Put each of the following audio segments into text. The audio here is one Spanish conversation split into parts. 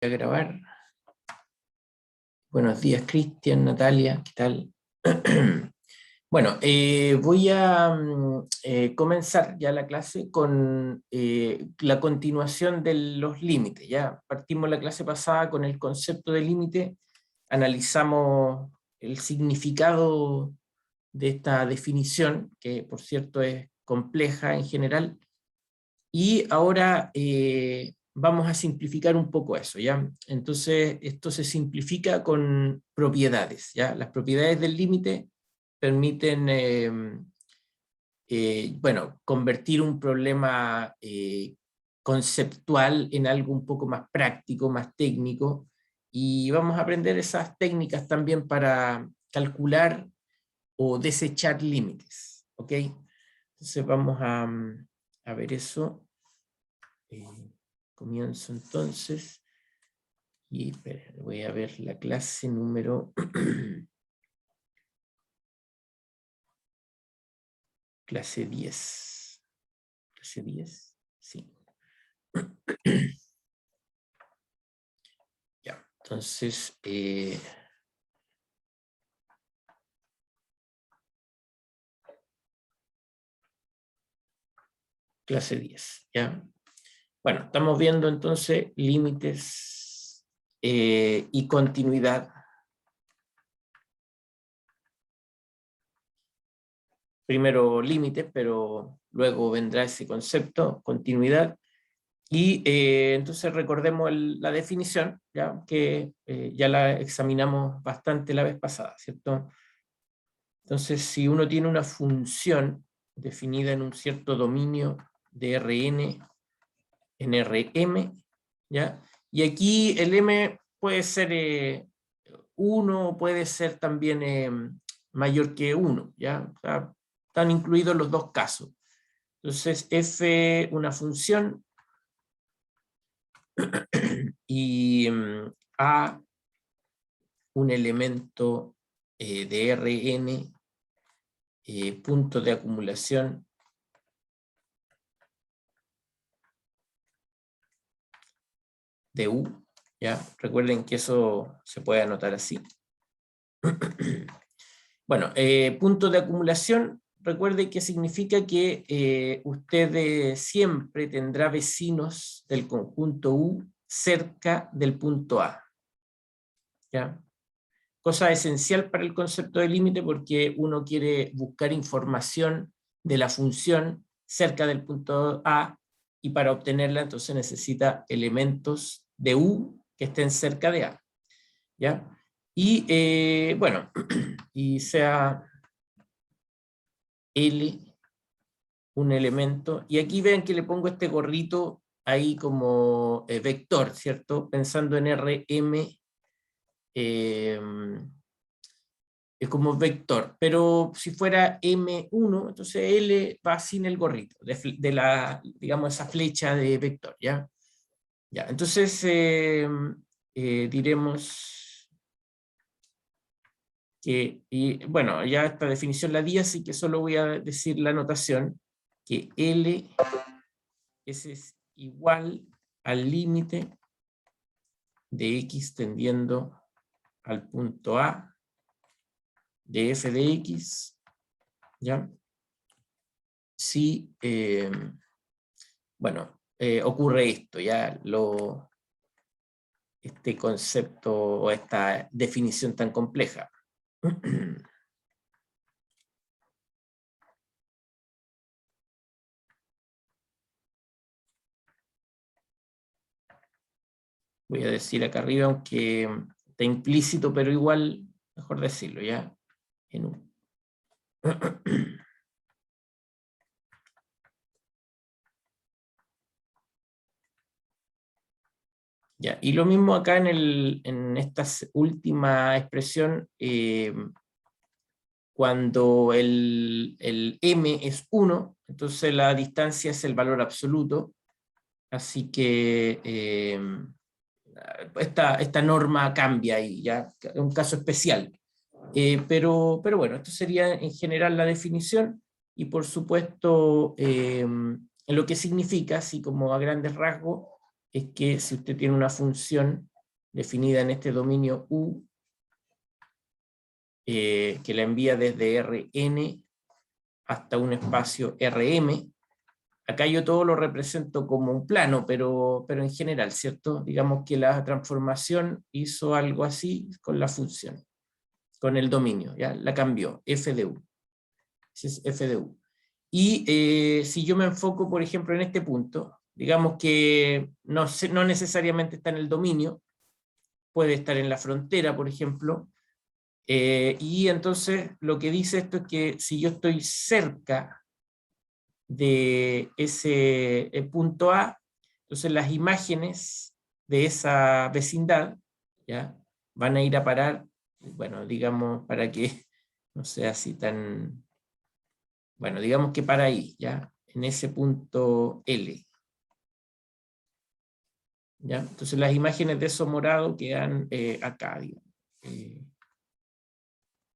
A grabar. Buenos días, Cristian, Natalia, ¿qué tal? Bueno, voy a comenzar ya la clase con la continuación de los límites. Ya partimos la clase pasada con el concepto de límite, analizamos el significado de esta definición, que por cierto es compleja en general, y ahora vamos a simplificar un poco eso, ¿ya? Entonces, esto se simplifica con propiedades, ¿ya? Las propiedades del límite permiten, bueno, convertir un problema conceptual en algo un poco más práctico, más técnico, y vamos a aprender esas técnicas también para calcular o desechar límites, ¿ok? Entonces vamos a ver eso. Comienzo entonces y espera, voy a ver la clase número clase 10. Clase 10, sí. Ya, entonces clase 10, ya. Bueno, estamos viendo entonces límites y continuidad. Primero límites, pero luego vendrá ese concepto, continuidad. Y entonces recordemos la definición, ¿ya? Que ya la examinamos bastante la vez pasada, ¿cierto? Entonces, si uno tiene una función definida en un cierto dominio de Rn en Rm, ¿ya? Y aquí el m puede ser 1, puede ser también mayor que 1, ¿ya? O sea, están incluidos los dos casos. Entonces, f, una función, y a, un elemento de Rn, punto de acumulación de U, ¿ya? Recuerden que eso se puede anotar así. Bueno, punto de acumulación, recuerden que significa que usted siempre tendrá vecinos del conjunto U cerca del punto A, ¿ya? Cosa esencial para el concepto de límite porque uno quiere buscar información de la función cerca del punto A y para obtenerla entonces necesita elementos de U que estén cerca de A, ¿ya? Y bueno, y sea L un elemento, y aquí ven que le pongo este gorrito ahí como vector, ¿cierto? Pensando en RM, es como vector, pero si fuera M1, entonces L va sin el gorrito, de la, digamos, esa flecha de vector, ¿ya? Ya, entonces diremos que, y bueno, ya esta definición la di, así que solo voy a decir la notación, que L es igual al límite de X tendiendo al punto A de f de X, ¿ya? Si, bueno, ocurre esto, ya este concepto o esta definición tan compleja. Voy a decir acá arriba, aunque está implícito, pero igual, mejor decirlo, ¿ya? En un. Ya, y lo mismo acá en esta última expresión, cuando el m es 1, entonces la distancia es el valor absoluto, así que esta norma cambia ahí, ya, es un caso especial. Pero bueno, esto sería en general la definición, y por supuesto en lo que significa, así como a grandes rasgos, es que si usted tiene una función definida en este dominio U, que la envía desde Rn hasta un espacio Rm, acá yo todo lo represento como un plano, pero en general, ¿cierto? Digamos que la transformación hizo algo así con la función, con el dominio, ¿ya? La cambió, f de u. Ese es f de u. Y si yo me enfoco, por ejemplo, en este punto, digamos que no necesariamente está en el dominio, puede estar en la frontera, por ejemplo, y entonces lo que dice esto es que si yo estoy cerca de ese punto A, entonces las imágenes de esa vecindad, ¿ya?, van a ir a parar, bueno, digamos, para que no sea así tan, bueno, digamos que para ahí, ¿ya?, en ese punto L. ¿Ya? Entonces las imágenes de eso morado quedan acá, digamos,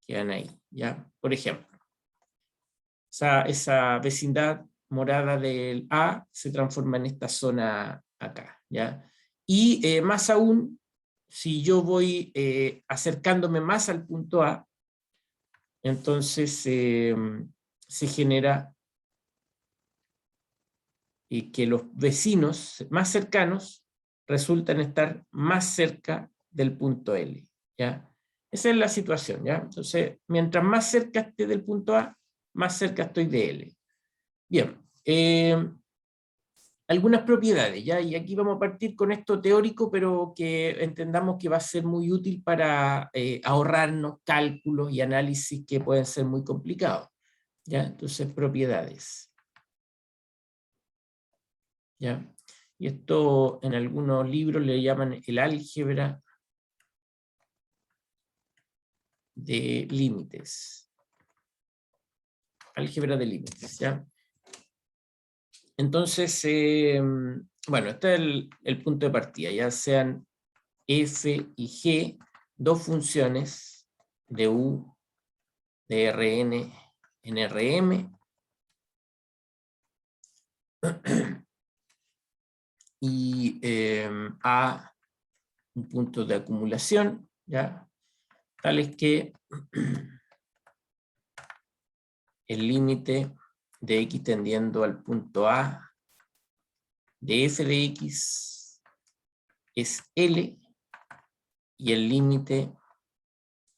quedan ahí, ¿ya? Por ejemplo, esa vecindad morada del A se transforma en esta zona acá, ¿ya? Y más aún, si yo voy acercándome más al punto A, entonces se genera que los vecinos más cercanos resultan estar más cerca del punto L, ¿ya? Esa es la situación, ¿ya? Entonces, mientras más cerca esté del punto A, más cerca estoy de L. Bien, algunas propiedades, ¿ya? Y aquí vamos a partir con esto teórico, pero que entendamos que va a ser muy útil para ahorrarnos cálculos y análisis que pueden ser muy complicados, ¿ya? Entonces, propiedades, ¿ya? Y esto en algunos libros le llaman el álgebra de límites. Álgebra de límites, ¿ya? Entonces, bueno, este es el punto de partida, ya sean f y g, dos funciones de u, de Rn en Rm, y a un punto de acumulación, ¿ya? Tales que el límite de x tendiendo al punto A de f de x es L, y el límite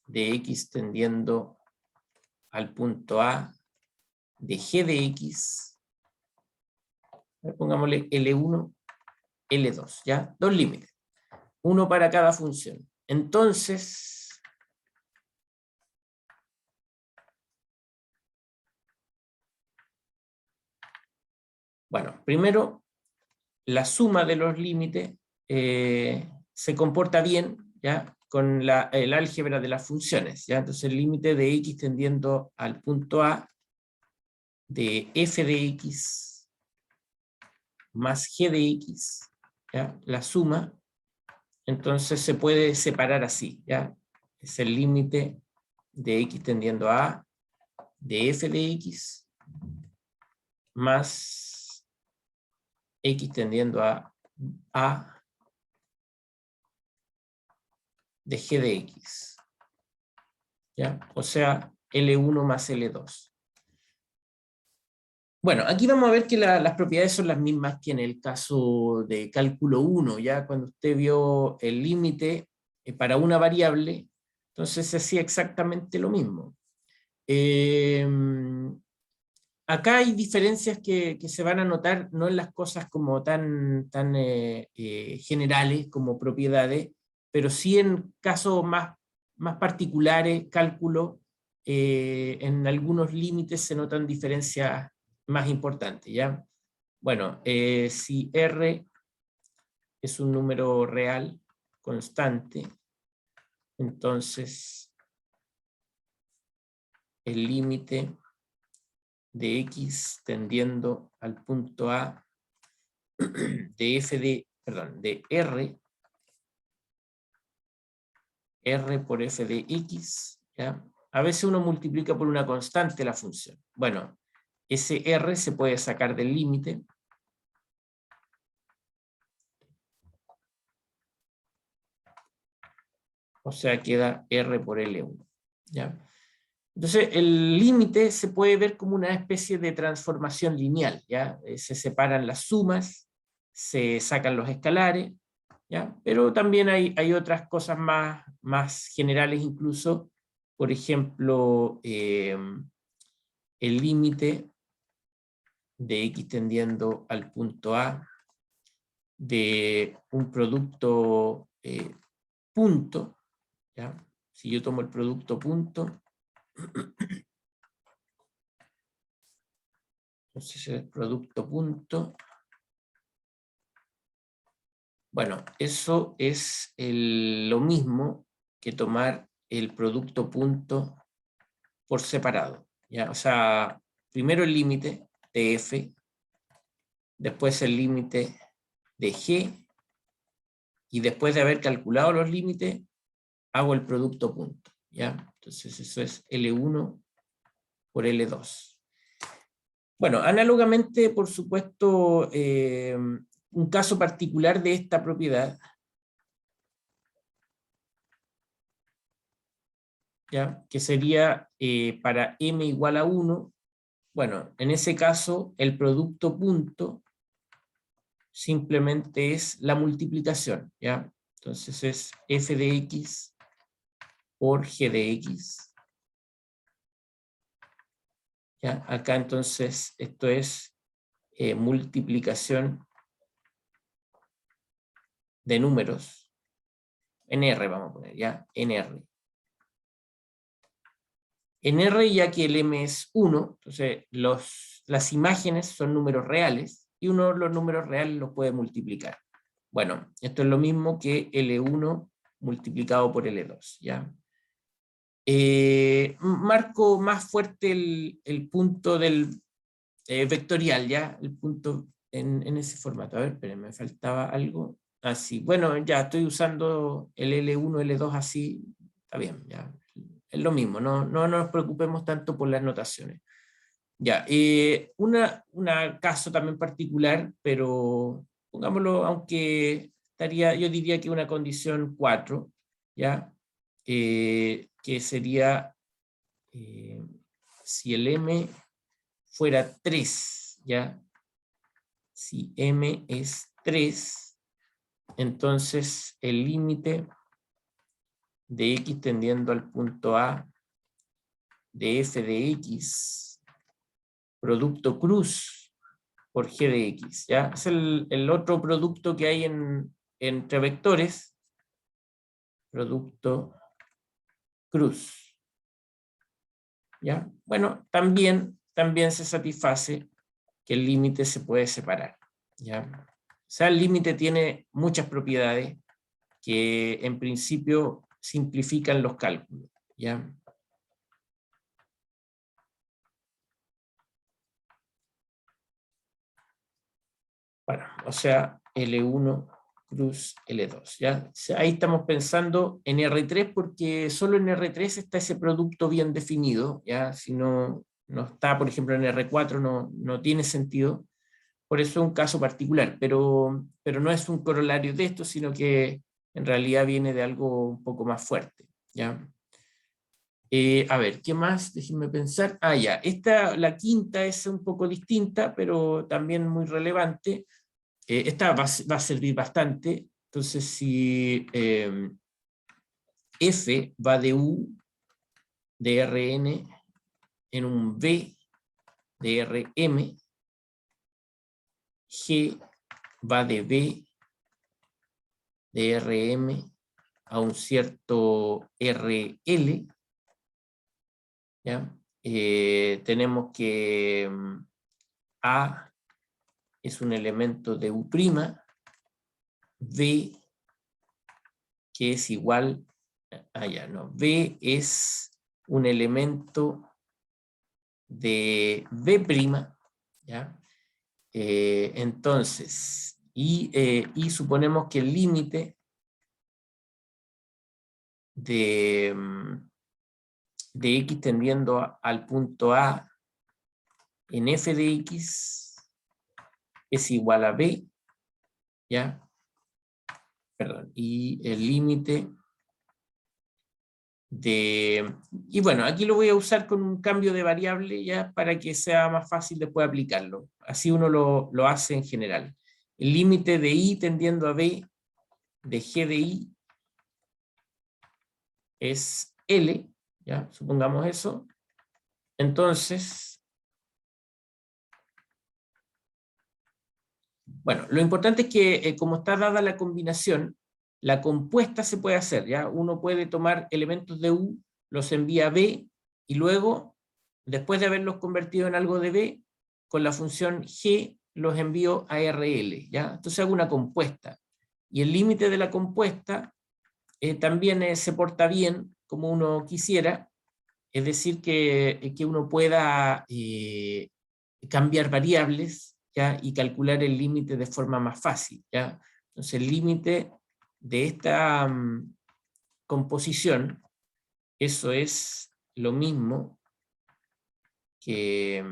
de x tendiendo al punto A de g de x, pongámosle L1, L2, ¿ya? Dos límites, uno para cada función. Entonces, bueno, primero, la suma de los límites se comporta bien, ¿ya?, con el álgebra de las funciones, ¿ya? Entonces el límite de x tendiendo al punto A de f de x más g de x, ¿ya?, la suma, entonces se puede separar así, ¿ya? Es el límite de x tendiendo a A de f de x más x tendiendo a de g de x, ¿ya? O sea, L1 más L2. Bueno, aquí vamos a ver que las propiedades son las mismas que en el caso de cálculo 1, ¿ya? Cuando usted vio el límite para una variable, entonces se hacía exactamente lo mismo. Acá hay diferencias que se van a notar, no en las cosas como tan generales como propiedades, pero sí en casos más particulares, cálculo, en algunos límites se notan diferencias más importantes, ¿ya? Bueno, si R es un número real, constante, entonces el límite de x tendiendo al punto A de f de, perdón, de R por f de x, ¿ya? A veces uno multiplica por una constante la función. Bueno, ese R se puede sacar del límite O sea, queda R por L1. ¿Ya? Entonces, el límite se puede ver como una especie de transformación lineal, ¿ya? Se separan las sumas, se sacan los escalares, ¿ya? Pero también hay otras cosas más generales incluso, por ejemplo, el límite de X tendiendo al punto A de un producto punto, ¿ya? Si yo tomo el producto punto, entonces el producto punto, bueno, eso es lo mismo que tomar el producto punto por separado, ¿ya? O sea, primero el límite de F, después el límite de G, y después de haber calculado los límites, hago el producto punto, ¿ya? Entonces eso es L1 por L2. Bueno, análogamente, por supuesto, un caso particular de esta propiedad, ¿ya? Que sería para m igual a 1, bueno, en ese caso el producto punto simplemente es la multiplicación, ¿ya? Entonces es f de x por g de x. ¿Ya? Acá entonces esto es multiplicación de números, en R vamos a poner, ¿ya? En R. En R, ya que el M es 1, entonces las imágenes son números reales, y uno los números reales los puede multiplicar. Bueno, esto es lo mismo que L1 multiplicado por L2, ¿ya? Marco más fuerte el punto del vectorial, ¿ya? El punto en ese formato. A ver, espérenme, me faltaba algo. Así, bueno, ya estoy usando el L1, L2 así, está bien, ya. Es lo mismo, no nos preocupemos tanto por las notaciones. Ya, una caso también particular, pero pongámoslo, aunque estaría, yo diría que una condición 4, ¿ya? Que sería si el M fuera 3, ¿ya? Si M es 3, entonces el límite de X tendiendo al punto A de f de X, producto cruz por g de X, ¿ya? Es el otro producto que hay entre vectores, producto cruz, ¿ya? Bueno, también se satisface que el límite se puede separar, ¿ya? O sea, el límite tiene muchas propiedades que en principio simplifican los cálculos, ¿ya? Bueno, o sea, L1 cruz L2, ¿ya? O sea, ahí estamos pensando en R3 porque solo en R3 está ese producto bien definido, ¿ya? Si no está, por ejemplo, en R4 no tiene sentido. Por eso es un caso particular, pero no es un corolario de esto, sino que en realidad viene de algo un poco más fuerte, ¿ya? A ver, ¿qué más? Déjenme pensar. Ah, ya, la quinta es un poco distinta, pero también muy relevante. Esta va a servir bastante. Entonces, si F va de U de Rn en un V de Rm, G va de B de Rm a un cierto RL, ¿ya? Tenemos que A es un elemento de U', V que es igual, V es un elemento de V', ¿ya? Entonces, y suponemos que el límite de X tendiendo al punto A en f de X es igual a B, ¿ya? Perdón, y el límite y bueno, aquí lo voy a usar con un cambio de variable ya para que sea más fácil después aplicarlo. Así uno lo hace en general. El límite de i tendiendo a b de g de i es L, ¿ya? Supongamos eso. Entonces, bueno, lo importante es que como está dada la combinación, la compuesta se puede hacer, ¿ya? Uno puede tomar elementos de U, los envía a B, y luego, después de haberlos convertido en algo de B, con la función G los envío a RL, ¿ya? Entonces hago una compuesta. Y el límite de la compuesta también se porta bien, como uno quisiera, es decir, que uno pueda cambiar variables, ¿ya? Y calcular el límite de forma más fácil, ¿ya? Entonces el límite de esta composición, eso es lo mismo que,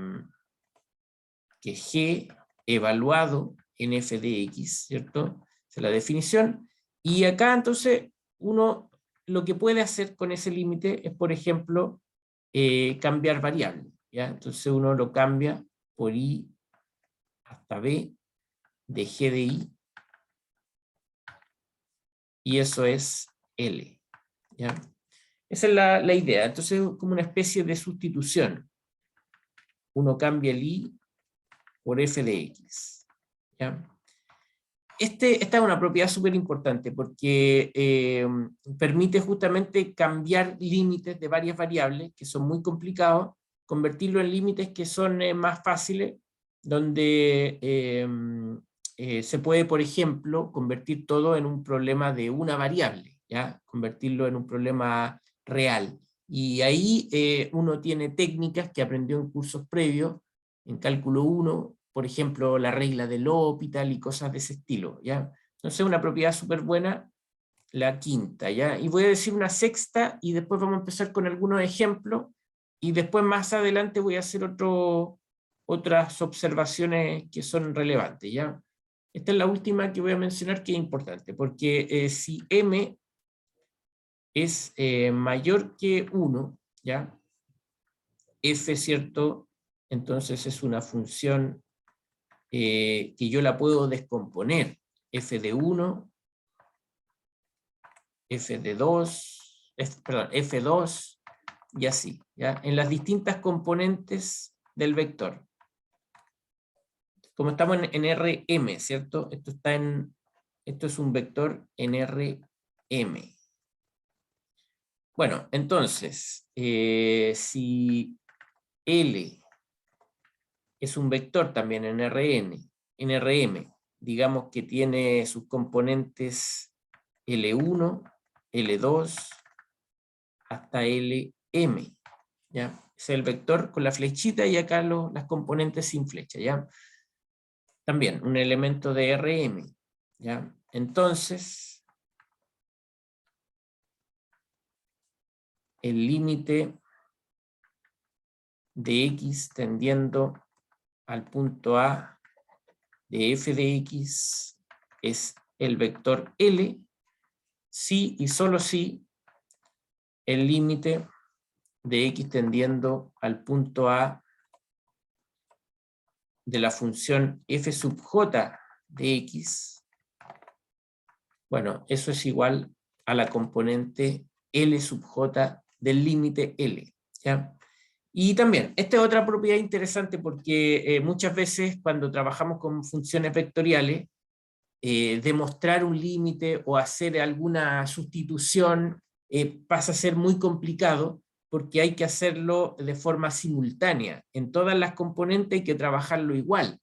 que G evaluado en f de x, ¿cierto? Esa es la definición. Y acá entonces uno lo que puede hacer con ese límite es, por ejemplo, cambiar variable, ¿ya? Entonces uno lo cambia por i hasta b de g de i, y eso es L, ¿ya? Esa es la idea. Entonces es como una especie de sustitución. Uno cambia el i por f de x, ¿ya? Esta es una propiedad súper importante porque permite justamente cambiar límites de varias variables que son muy complicados, convertirlo en límites que son más fáciles, donde se puede, por ejemplo, convertir todo en un problema de una variable, ¿ya? Convertirlo en un problema real. Y ahí uno tiene técnicas que aprendió en cursos previos, en cálculo 1, por ejemplo, la regla del L'Hopital y cosas de ese estilo, ¿ya? Entonces, una propiedad súper buena, la quinta, ¿ya? Y voy a decir una sexta, y después vamos a empezar con algunos ejemplos, y después más adelante voy a hacer otras observaciones que son relevantes, ¿ya? Esta es la última que voy a mencionar, que es importante, porque si m es mayor que 1, ¿ya? F, ¿cierto? Entonces es una función que yo la puedo descomponer. F de 1, F de 2, perdón, F2, y así, ¿ya? En las distintas componentes del vector. Como estamos en Rm, ¿cierto? Esto es un vector en Rm. Bueno, entonces, si L es un vector también en Rm, digamos que tiene sus componentes L1, L2, hasta Lm, ¿ya? Es el vector con la flechita y acá las componentes sin flecha, ¿ya? También un elemento de Rm, ¿ya? Entonces, el límite de x tendiendo al punto A de f de x es el vector L, si y solo si el límite de x tendiendo al punto A de la función f sub j de x, bueno, eso es igual a la componente L sub j del límite L, ¿ya? Y también, esta es otra propiedad interesante porque muchas veces cuando trabajamos con funciones vectoriales, demostrar un límite o hacer alguna sustitución pasa a ser muy complicado porque hay que hacerlo de forma simultánea. En todas las componentes hay que trabajarlo igual.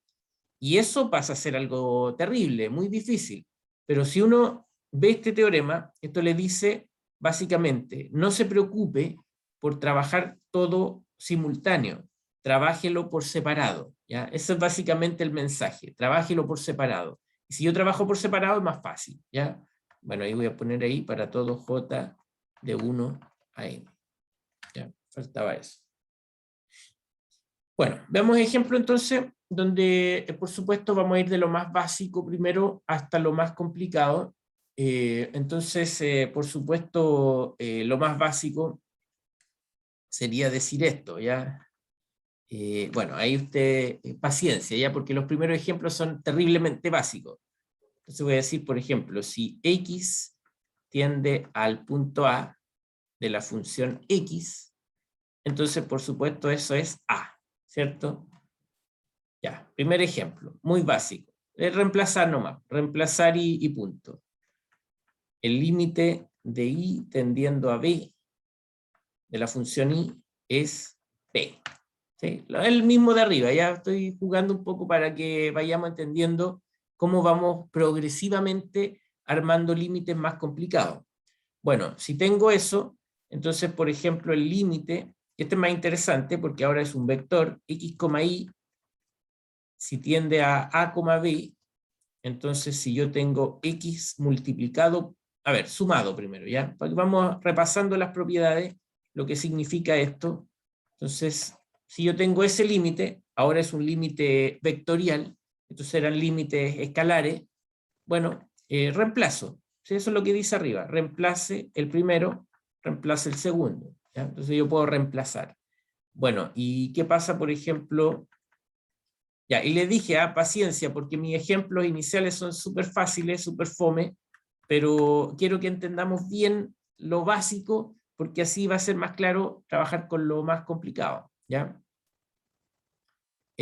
Y eso pasa a ser algo terrible, muy difícil. Pero si uno ve este teorema, esto le dice básicamente, no se preocupe por trabajar todo simultáneo, trabájelo por separado, ¿ya? Ese es básicamente el mensaje, trabájelo por separado. Y si yo trabajo por separado es más fácil, ¿ya? Bueno, ahí voy a poner ahí para todo j de 1 a n. ¿Ya? Faltaba eso. Bueno, veamos ejemplo entonces, donde por supuesto vamos a ir de lo más básico primero hasta lo más complicado. Entonces, por supuesto, lo más básico sería decir esto, ¿ya? Bueno, ahí usted, paciencia, ¿ya? Porque los primeros ejemplos son terriblemente básicos. Entonces voy a decir, por ejemplo, si x tiende al punto A de la función x, entonces, por supuesto, eso es A, ¿cierto? Ya, primer ejemplo, muy básico. Es reemplazar nomás, reemplazar y punto. El límite de y tendiendo a b de la función y es p. ¿Sí? El mismo de arriba, ya estoy jugando un poco para que vayamos entendiendo cómo vamos progresivamente armando límites más complicados. Bueno, si tengo eso, entonces, por ejemplo, el límite, este es más interesante porque ahora es un vector, x, y, si tiende a b, entonces si yo tengo x multiplicado, a ver, sumado primero, ¿ya? Vamos repasando las propiedades, lo que significa esto. Entonces, si yo tengo ese límite, ahora es un límite vectorial, entonces eran límites escalares, bueno, reemplazo. ¿Sí? Eso es lo que dice arriba, reemplace el primero, reemplace el segundo. ¿Ya? Entonces yo puedo reemplazar. Bueno, ¿y qué pasa, por ejemplo? Ya, y le dije, paciencia, porque mis ejemplos iniciales son súper fáciles, súper fome, pero quiero que entendamos bien lo básico, porque así va a ser más claro trabajar con lo más complicado, ¿ya?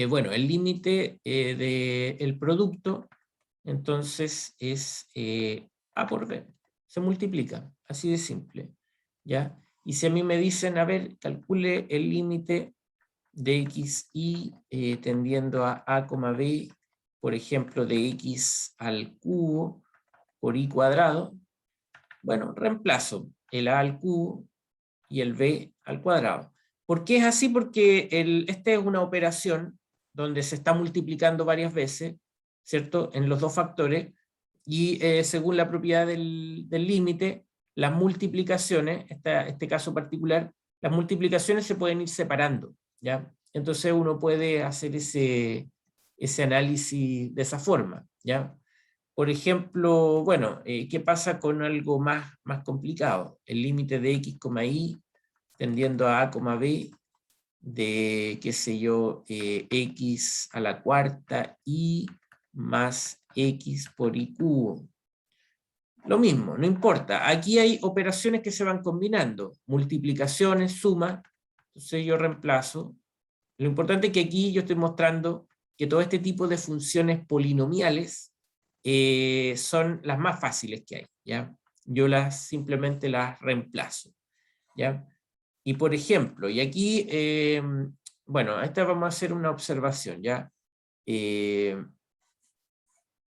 Bueno, el límite del producto, entonces, es A por B. Se multiplica, así de simple, ¿ya? Y si a mí me dicen, a ver, calcule el límite de x y tendiendo a b, por ejemplo, de x al cubo por y cuadrado, bueno, reemplazo el a al cubo y el b al cuadrado. ¿Por qué es así? Porque esta es una operación donde se está multiplicando varias veces, ¿cierto? En los dos factores, y según la propiedad del límite, las multiplicaciones, este caso particular, las multiplicaciones se pueden ir separando, ¿ya? Entonces uno puede hacer ese análisis de esa forma, ¿ya? Por ejemplo, bueno, ¿qué pasa con algo más complicado? El límite de x, y tendiendo a b de, qué sé yo, x a la cuarta y más x por y cubo. Lo mismo, no importa. Aquí hay operaciones que se van combinando. Multiplicaciones, suma. Entonces yo reemplazo. Lo importante es que aquí yo estoy mostrando que todo este tipo de funciones polinomiales son las más fáciles que hay, ¿ya? Yo simplemente las reemplazo, ¿ya? Y por ejemplo, y aquí, bueno, esta vamos a hacer una observación, ¿ya?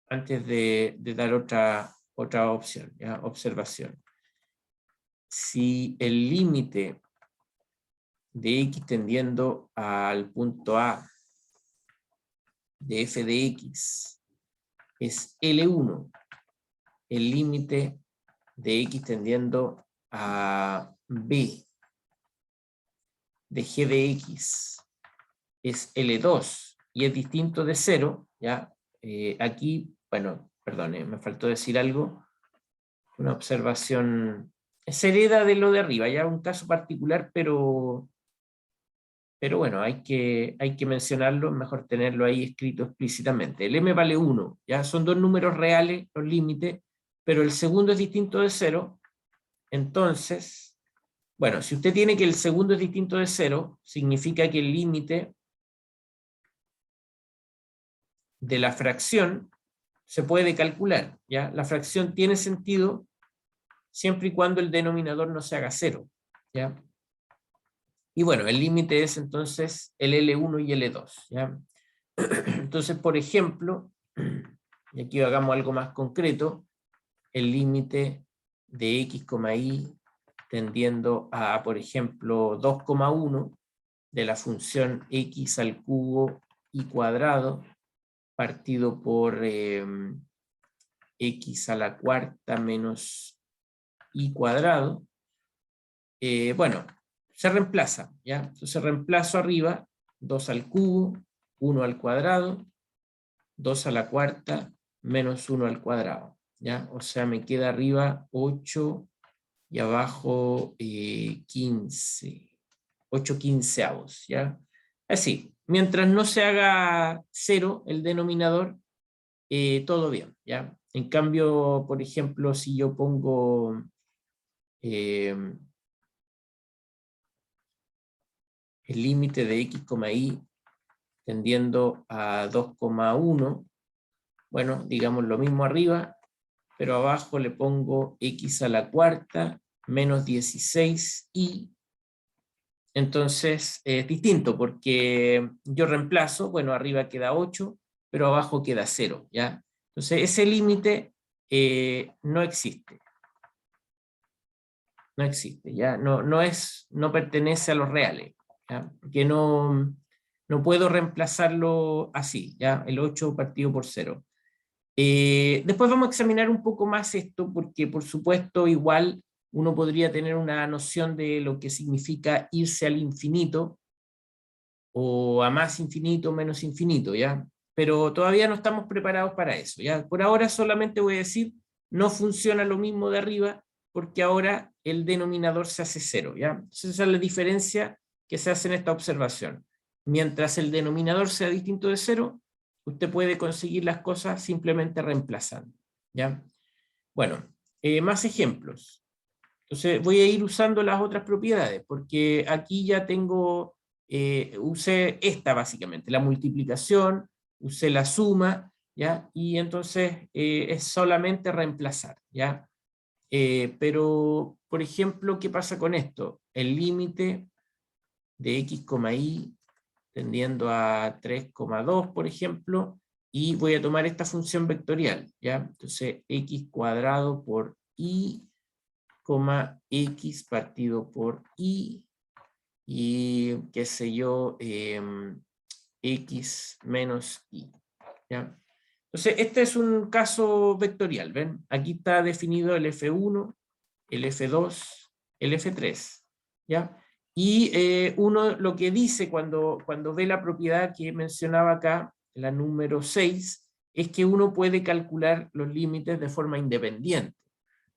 Antes de dar otra opción, ¿ya? Observación. Si el límite de x tendiendo al punto A de f de x es L1, el límite de x tendiendo a B de g de x es L2 y es distinto de 0, ¿ya? Aquí, bueno, perdone, me faltó decir algo, una observación, se hereda de lo de arriba, ya un caso particular, pero bueno, hay que mencionarlo, mejor tenerlo ahí escrito explícitamente. El m vale 1, ya son dos números reales los límites, pero el segundo es distinto de 0, entonces, bueno, si usted tiene que el segundo es distinto de 0, significa que el límite de la fracción se puede calcular, ¿ya? La fracción tiene sentido siempre y cuando el denominador no se haga 0, ¿ya? Y bueno, el límite es entonces el L1 y L2, ¿ya? Entonces, por ejemplo, y aquí hagamos algo más concreto, el límite de x, y tendiendo a, por ejemplo, 2,1 de la función x al cubo y cuadrado partido por x a la cuarta menos y cuadrado, bueno, se reemplaza, ¿ya? Entonces reemplazo arriba 2 al cubo, 1 al cuadrado, 2 a la cuarta menos 1 al cuadrado. ¿ya? O sea, me queda arriba 8 y abajo 15. 8 quinceavos, ¿ya? Así, mientras no se haga 0 el denominador, todo bien, ¿ya? En cambio, por ejemplo, si yo pongo el límite de x, y tendiendo a 2,1, bueno, digamos lo mismo arriba, pero abajo le pongo x a la cuarta menos 16y. Entonces es distinto porque yo reemplazo, bueno, arriba queda 8, pero abajo queda 0, ¿ya? Entonces ese límite no existe. No existe, ¿ya? No pertenece a los reales, ¿ya? Porque no puedo reemplazarlo así, ¿ya? El 8 partido por 0. Después vamos a examinar un poco más esto, porque por supuesto igual uno podría tener una noción de lo que significa irse al infinito, o a más infinito, menos infinito, ¿ya? Pero todavía no estamos preparados para eso, ¿ya? Por ahora solamente voy a decir, no funciona lo mismo de arriba, porque ahora el denominador se hace 0, ¿ya? Entonces esa es la diferencia que se hace en esta observación. Mientras el denominador sea distinto de 0, usted puede conseguir las cosas simplemente reemplazando, ¿ya? Bueno, más ejemplos. Entonces voy a ir usando las otras propiedades, porque aquí ya tengo, usé esta básicamente, la multiplicación, usé la suma, ¿ya? Y entonces es solamente reemplazar, ¿ya? Pero, por ejemplo, ¿qué pasa con esto? El límite de x, y tendiendo a 3,2, por ejemplo, y voy a tomar esta función vectorial, ¿ya? Entonces, x cuadrado por y, x partido por y qué sé yo, x menos y, ¿ya? Entonces, este es un caso vectorial, ¿ven? Aquí está definido el F1, el F2, el F3, ¿ya? Y uno lo que dice cuando ve la propiedad que mencionaba acá, la número 6, es que uno puede calcular los límites de forma independiente,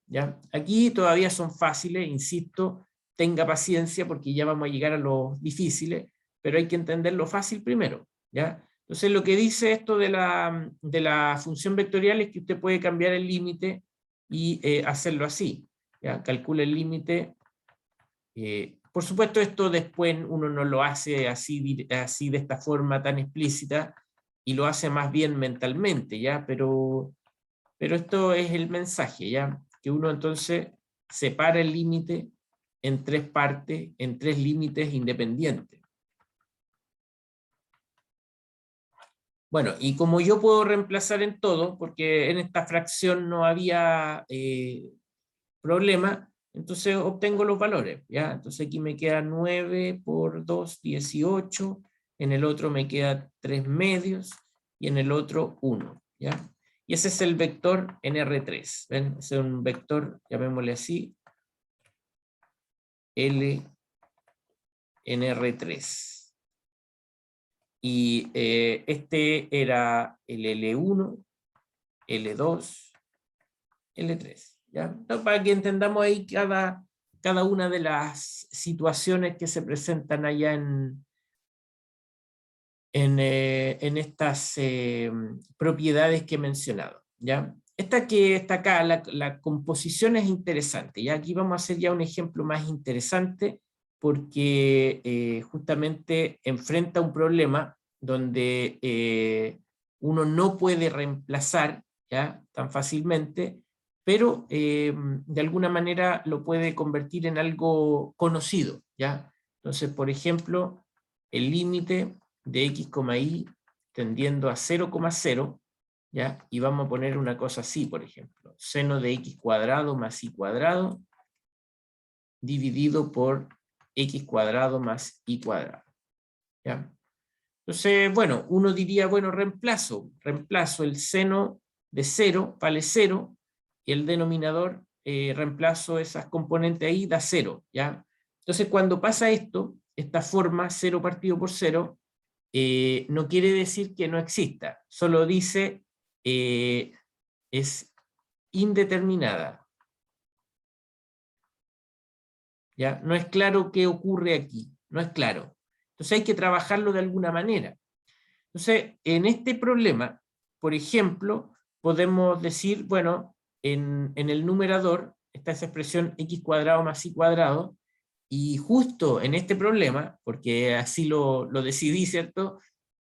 ¿ya? Aquí todavía son fáciles, insisto, tenga paciencia porque ya vamos a llegar a los difíciles, pero hay que entender lo fácil primero, ¿ya? Entonces lo que dice esto de la función vectorial es que usted puede cambiar el límite y hacerlo así, ¿ya? Calcula el límite. Por supuesto esto después uno no lo hace así de esta forma tan explícita y lo hace más bien mentalmente, ¿ya? Pero esto es el mensaje, ¿ya? Que uno entonces separa el límite en 3 partes, en 3 límites independientes. Bueno, y como yo puedo reemplazar en todo, porque en esta fracción no había problema, entonces obtengo los valores, ¿ya? Entonces aquí me queda 9 por 2, 18, en el otro me queda 3 medios, y en el otro 1, ¿ya? Y ese es el vector en R3, ¿ven? Ese es un vector, llamémosle así, L en R3. Y este era el L1, L2, L3, ¿ya? Entonces, para que entendamos ahí cada una de las situaciones que se presentan allá en estas propiedades que he mencionado, ¿ya? Esta que está acá, la composición es interesante, ¿ya? Aquí vamos a hacer ya un ejemplo más interesante porque justamente enfrenta un problema donde uno no puede reemplazar, ¿ya? Tan fácilmente, pero de alguna manera lo puede convertir en algo conocido, ¿ya? Entonces, por ejemplo, el límite de x, y tendiendo a 0,0, ¿ya? Y vamos a poner una cosa así, por ejemplo, seno de x cuadrado más y cuadrado dividido por x cuadrado más y cuadrado, ¿ya? Entonces, bueno, uno diría, bueno, reemplazo el seno de 0, vale 0, y el denominador, reemplazo esas componentes ahí, da 0, ¿ya? Entonces, cuando pasa esto, esta forma 0 partido por 0, no quiere decir que no exista, solo dice es indeterminada. ¿Ya? No es claro qué ocurre aquí, no es claro. Entonces hay que trabajarlo de alguna manera. Entonces, en este problema, por ejemplo, podemos decir, bueno, en el numerador está esa expresión x cuadrado más y cuadrado, y justo en este problema, porque así lo decidí, ¿cierto?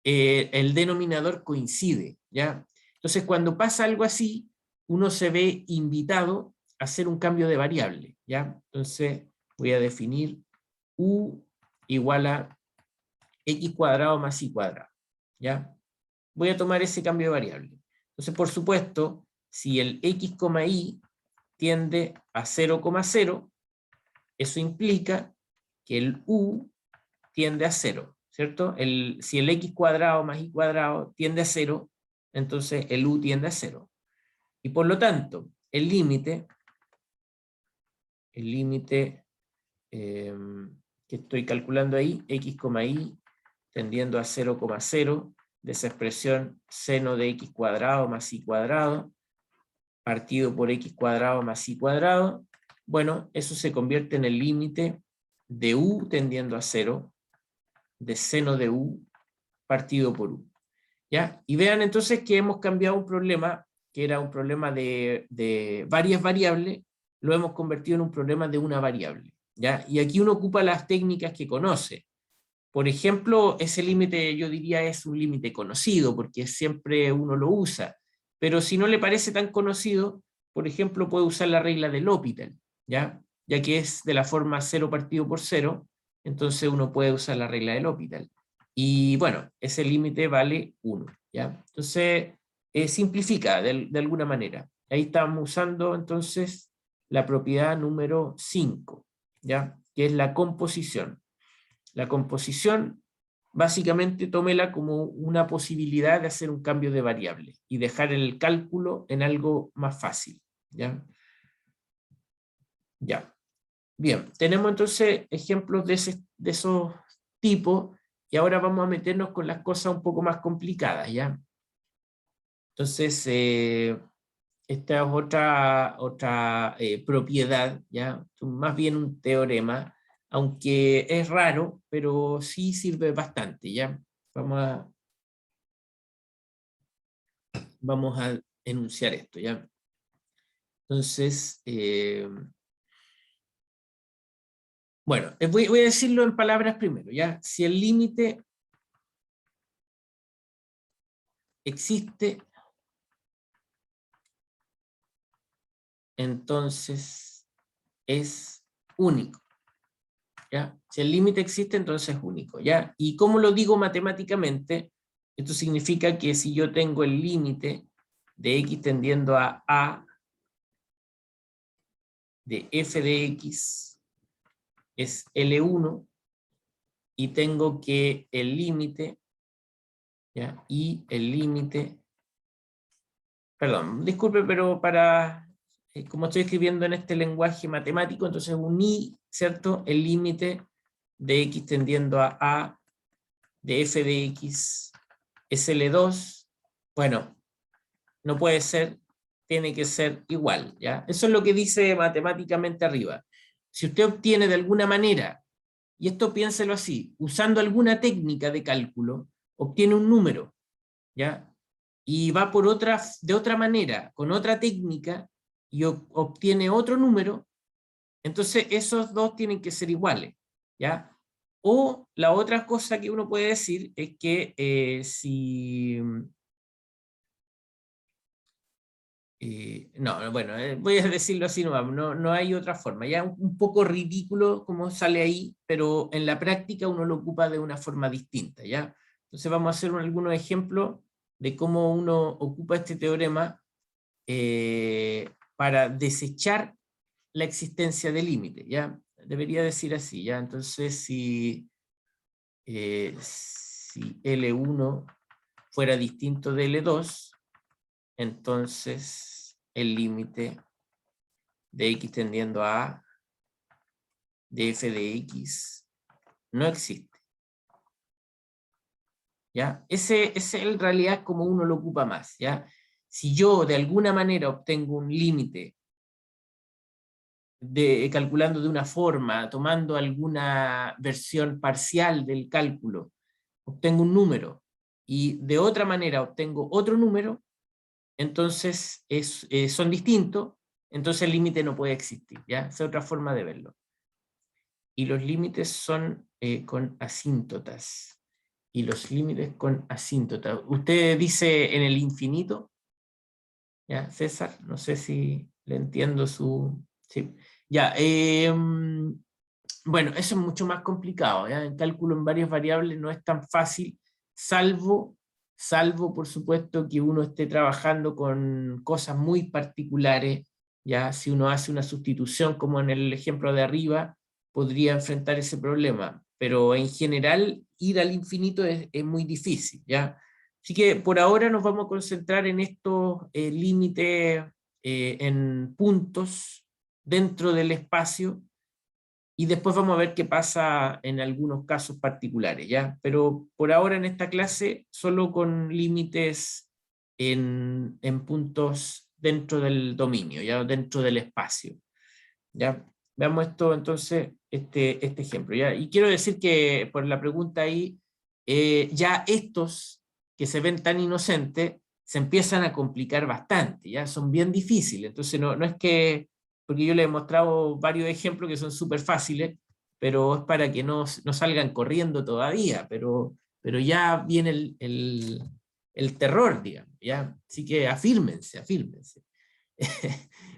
El denominador coincide, ¿ya? Entonces, cuando pasa algo así, uno se ve invitado a hacer un cambio de variable, ¿ya? Entonces, voy a definir u igual a x cuadrado más y cuadrado, ¿ya? Voy a tomar ese cambio de variable. Entonces, por supuesto, si el x, y tiende a 0,0, eso implica que el u tiende a 0, ¿cierto? Si el x cuadrado más y cuadrado tiende a 0, entonces el u tiende a 0. Y por lo tanto, el límite que estoy calculando ahí, x, y tendiendo a 0,0, de esa expresión seno de x cuadrado más y cuadrado, partido por x cuadrado más y cuadrado, bueno, eso se convierte en el límite de u tendiendo a 0, de seno de u partido por u. ¿Ya? Y vean entonces que hemos cambiado un problema, que era un problema de varias variables, lo hemos convertido en un problema de una variable. ¿Ya? Y aquí uno ocupa las técnicas que conoce. Por ejemplo, ese límite yo diría es un límite conocido, porque siempre uno lo usa. Pero si no le parece tan conocido, por ejemplo, puede usar la regla del L'Hopital, ¿ya? Ya que es de la forma 0 partido por 0, entonces uno puede usar la regla del L'Hopital. Y bueno, ese límite vale 1, ¿ya? Entonces, simplifica de alguna manera. Ahí estamos usando entonces la propiedad número 5, ¿ya? Que es la composición. La composición, básicamente tómela como una posibilidad de hacer un cambio de variable y dejar el cálculo en algo más fácil, ¿ya? Ya. Bien, tenemos entonces ejemplos de esos tipos y ahora vamos a meternos con las cosas un poco más complicadas, ¿ya? Entonces, esta es otra propiedad, ¿ya? Más bien un teorema, aunque es raro, pero sí sirve bastante, ¿ya? Vamos a enunciar esto, ¿ya? Entonces, bueno, voy a decirlo en palabras primero, ¿ya? Si el límite existe, entonces es único, ¿ya? Si el límite existe, entonces es único, ¿ya? ¿Y cómo lo digo matemáticamente? Esto significa que si yo tengo el límite de x tendiendo a de f de x es L1, y tengo que el límite, ¿ya? Y el límite, perdón, disculpe, pero como estoy escribiendo en este lenguaje matemático, entonces uní, ¿cierto? El límite de x tendiendo a de f de x es L2, bueno, no puede ser, tiene que ser igual, ¿ya? Eso es lo que dice matemáticamente arriba. Si usted obtiene de alguna manera, y esto piénselo así, usando alguna técnica de cálculo, obtiene un número, ¿ya? Y va de otra manera, con otra técnica, y obtiene otro número, entonces esos dos tienen que ser iguales, ¿ya? O la otra cosa que uno puede decir es que si no, bueno, voy a decirlo así nomás, no hay otra forma. Ya un poco ridículo como sale ahí, pero en la práctica uno lo ocupa de una forma distinta, ¿ya? Entonces vamos a hacer algunos ejemplos de cómo uno ocupa este teorema para desechar la existencia de límite, ¿ya? Debería decir así, ¿ya? Entonces si L1 fuera distinto de L2, entonces el límite de x tendiendo a de f de x no existe. ¿Ya? Ese en realidad es como uno lo ocupa más, ¿ya? si yo de alguna manera obtengo un límite calculando de una forma, tomando alguna versión parcial del cálculo, obtengo un número, y de otra manera obtengo otro número, entonces son distintos, entonces el límite no puede existir, ¿ya? Esa es otra forma de verlo. Y los límites son con asíntotas. Y los límites con asíntotas. Usted dice en el infinito, ¿ya, César? No sé si le entiendo su... Sí. Ya, bueno, eso es mucho más complicado, ¿ya? El cálculo en varias variables no es tan fácil, salvo, por supuesto, que uno esté trabajando con cosas muy particulares, ¿ya? Si uno hace una sustitución, como en el ejemplo de arriba, podría enfrentar ese problema, pero en general ir al infinito es muy difícil, ¿ya? Así que por ahora nos vamos a concentrar en estos límites en puntos dentro del espacio, y después vamos a ver qué pasa en algunos casos particulares, ¿ya? Pero por ahora en esta clase solo con límites en puntos dentro del dominio, ¿ya? Dentro del espacio, ¿ya? Veamos esto entonces, este ejemplo, ¿ya? Y quiero decir que por la pregunta ahí, ya estos que se ven tan inocentes se empiezan a complicar bastante, ¿ya? Son bien difíciles, entonces no es que, porque yo les he mostrado varios ejemplos que son súper fáciles, pero es para que no salgan corriendo todavía, pero ya viene el terror, digamos, ¿ya? Así que afírmense, afírmense.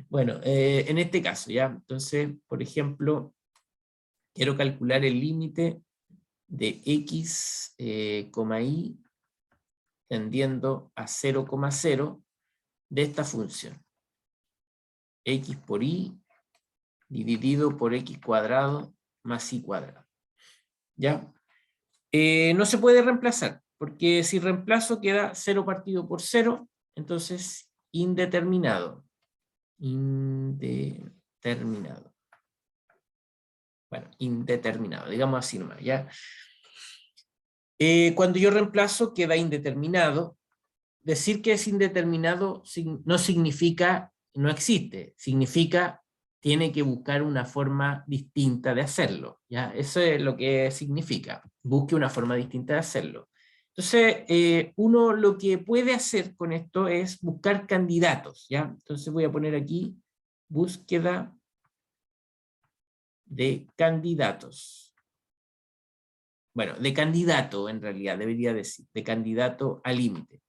Bueno, en este caso, ¿ya? Entonces, por ejemplo, quiero calcular el límite de x, y tendiendo a 0,0 de esta función. X por y dividido por x cuadrado más y cuadrado. ¿Ya? No se puede reemplazar, porque si reemplazo queda 0 partido por 0, entonces indeterminado. Indeterminado. Bueno, indeterminado, digamos así nomás, ¿ya? Cuando yo reemplazo queda indeterminado. Decir que es indeterminado no significa no existe, significa tiene que buscar una forma distinta de hacerlo, ¿ya? Eso es lo que significa, busque una forma distinta de hacerlo. Entonces, uno lo que puede hacer con esto es buscar candidatos, ¿ya? Entonces voy a poner aquí búsqueda de candidatos. Bueno, de candidato en realidad, debería decir, de candidato al límite.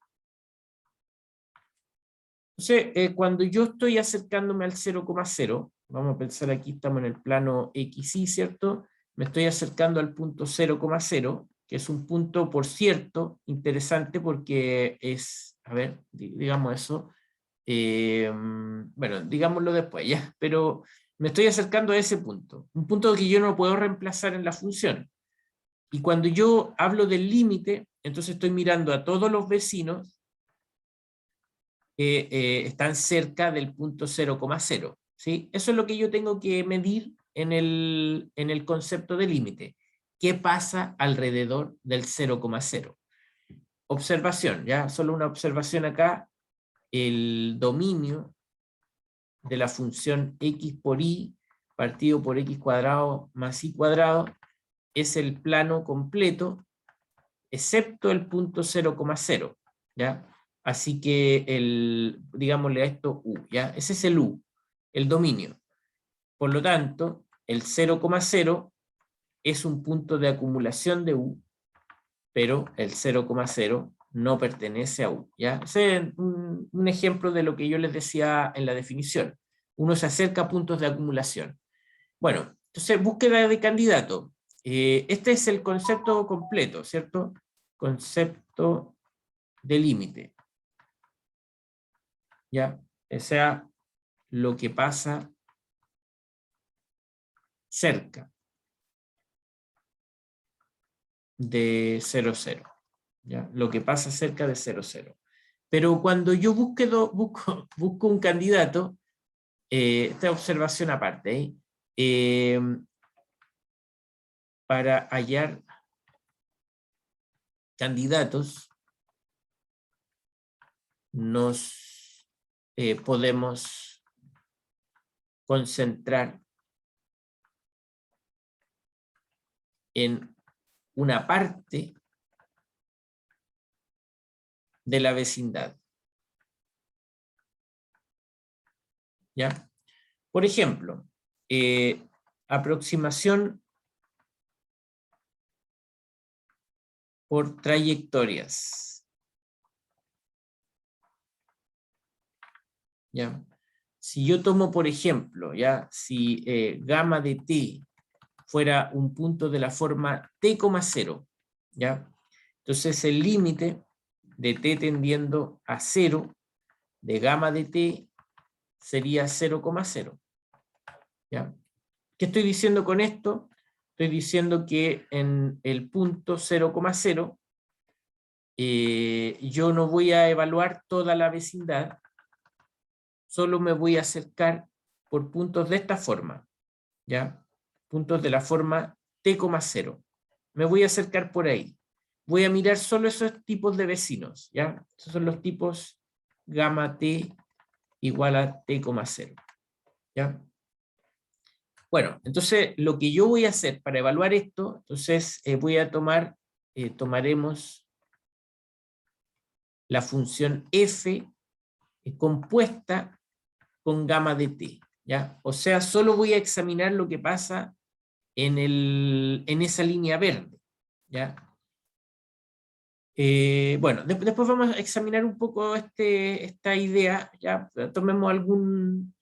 Entonces, cuando yo estoy acercándome al 0,0, vamos a pensar aquí, estamos en el plano XY, ¿cierto? Me estoy acercando al punto 0,0, que es un punto, por cierto, interesante porque es, a ver, digamos eso, bueno, digámoslo después, ya, pero me estoy acercando a ese punto, un punto que yo no puedo reemplazar en la función. Y cuando yo hablo del límite, entonces estoy mirando a todos los vecinos que están cerca del punto 0,0. ¿Sí? Eso es lo que yo tengo que medir en el concepto de límite. ¿Qué pasa alrededor del 0,0? Observación, ya solo una observación acá. El dominio de la función x por y partido por x cuadrado más y cuadrado es el plano completo, excepto el punto 0,0, ¿ya? Así que, digámosle a esto U, ¿ya? Ese es el U, el dominio. Por lo tanto, el 0,0 es un punto de acumulación de U, pero el 0,0 no pertenece a U, ¿ya? Ese es un ejemplo de lo que yo les decía en la definición. Uno se acerca a puntos de acumulación. Bueno, entonces, búsqueda de candidato. Este es el concepto completo, ¿cierto? Concepto de límite. ¿Ya? O sea, lo que pasa cerca de 0,0. ¿Ya? Lo que pasa cerca de 0,0. Pero cuando yo busco un candidato, esta observación aparte, para hallar candidatos, nos podemos concentrar en una parte de la vecindad. ¿Ya? Por ejemplo, aproximación por trayectorias. ¿Ya? Si yo tomo, por ejemplo, ¿ya? Si gamma de t fuera un punto de la forma t,0, ¿ya? Entonces el límite de t tendiendo a 0 de gamma de t sería 0,0. ¿Ya? ¿Qué estoy diciendo con esto? Estoy diciendo que en el punto 0,0 yo no voy a evaluar toda la vecindad, solo me voy a acercar por puntos de esta forma, ¿ya? Puntos de la forma t,0. Me voy a acercar por ahí. Voy a mirar solo esos tipos de vecinos, ¿ya? Esos son los tipos gamma t igual a t,0, ¿ya? Bueno, entonces lo que yo voy a hacer para evaluar esto, entonces voy a tomaremos la función f compuesta con gamma de t, ¿ya? O sea, solo voy a examinar lo que pasa en esa línea verde, ¿ya? Bueno, después vamos a examinar un poco esta idea, ¿ya? Tomemos algún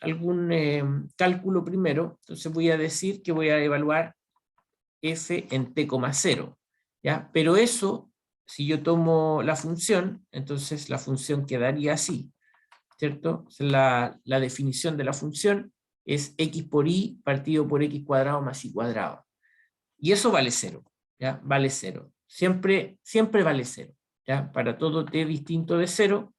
cálculo primero. Entonces voy a decir que voy a evaluar f en t,0, ¿ya? Pero eso, si yo tomo la función, entonces la función quedaría así, ¿cierto? La definición de la función es x por y partido por x cuadrado más y cuadrado. Y eso vale 0, ¿ya? Vale 0. Siempre vale 0, ¿ya? Para todo t distinto de 0,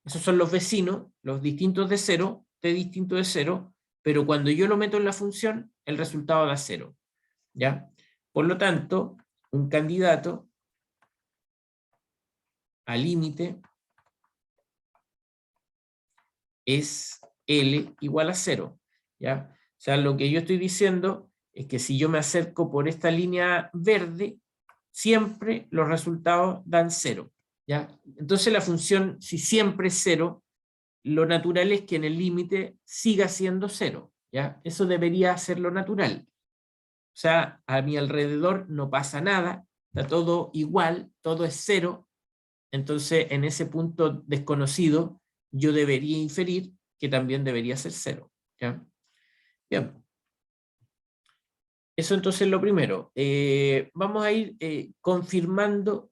esos son los vecinos, los distintos de 0, t distinto de 0, pero cuando yo lo meto en la función, el resultado da 0, ¿ya? Por lo tanto, un candidato al límite es L igual a 0, ¿ya? O sea, lo que yo estoy diciendo es que si yo me acerco por esta línea verde, siempre los resultados dan 0, ¿ya? Entonces la función, si siempre es 0, lo natural es que en el límite siga siendo 0, ¿ya? Eso debería ser lo natural. O sea, a mi alrededor no pasa nada, está todo igual, todo es 0, entonces en ese punto desconocido yo debería inferir que también debería ser 0, ¿ya? Bien. Eso entonces es lo primero. Vamos a ir confirmando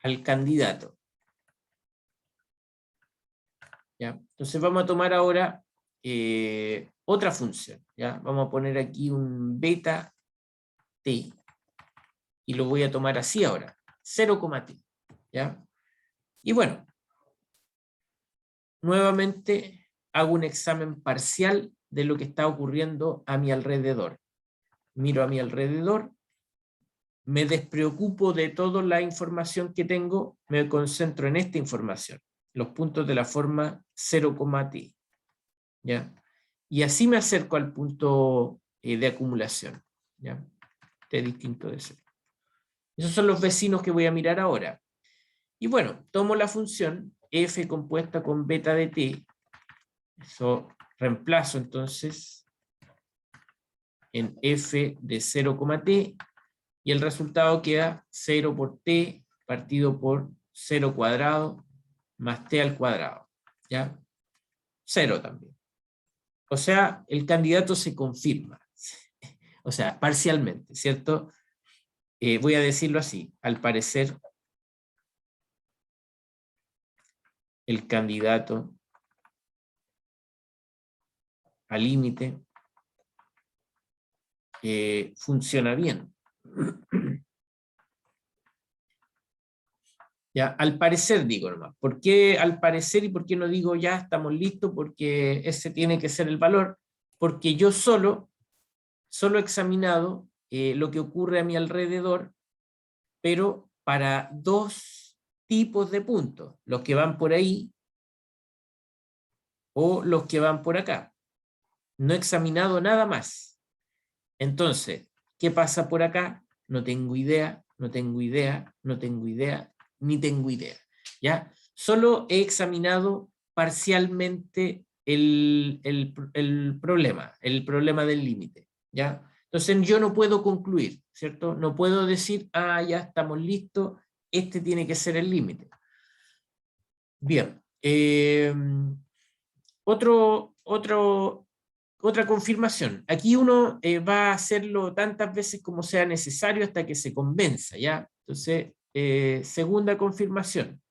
al candidato, ¿ya? Entonces vamos a tomar ahora otra función, ¿ya? Vamos a poner aquí un beta t y lo voy a tomar así ahora, 0,t, ¿ya? Y bueno, nuevamente hago un examen parcial de lo que está ocurriendo a mi alrededor. Miro a mi alrededor, me despreocupo de toda la información que tengo, me concentro en esta información, los puntos de la forma 0,t, ¿ya? Y así me acerco al punto de acumulación, ¿ya? T distinto de 0. Esos son los vecinos que voy a mirar ahora. Y bueno, tomo la función f compuesta con beta de t, eso reemplazo entonces en f de 0,t, y el resultado queda 0 por t partido por 0 cuadrado más t al cuadrado, ¿ya? 0 también. O sea, el candidato se confirma, o sea, parcialmente, ¿cierto? Voy a decirlo así, al parecer el candidato al límite funciona bien. Ya, al parecer digo nomás. ¿Por qué al parecer y por qué no digo ya estamos listos? Porque ese tiene que ser el valor. Porque yo solo he examinado lo que ocurre a mi alrededor, pero para dos tipos de puntos, los que van por ahí o los que van por acá. No he examinado nada más. Entonces, ¿qué pasa por acá? No tengo idea, no tengo idea, no tengo idea, ni tengo idea. ¿Ya? Solo he examinado parcialmente el problema del límite. ¿Ya? Entonces yo no puedo concluir, ¿cierto? No puedo decir, ah, ya estamos listos, este tiene que ser el límite. Bien. Otra confirmación. Aquí uno va a hacerlo tantas veces como sea necesario hasta que se convenza, ¿ya? Entonces, segunda confirmación.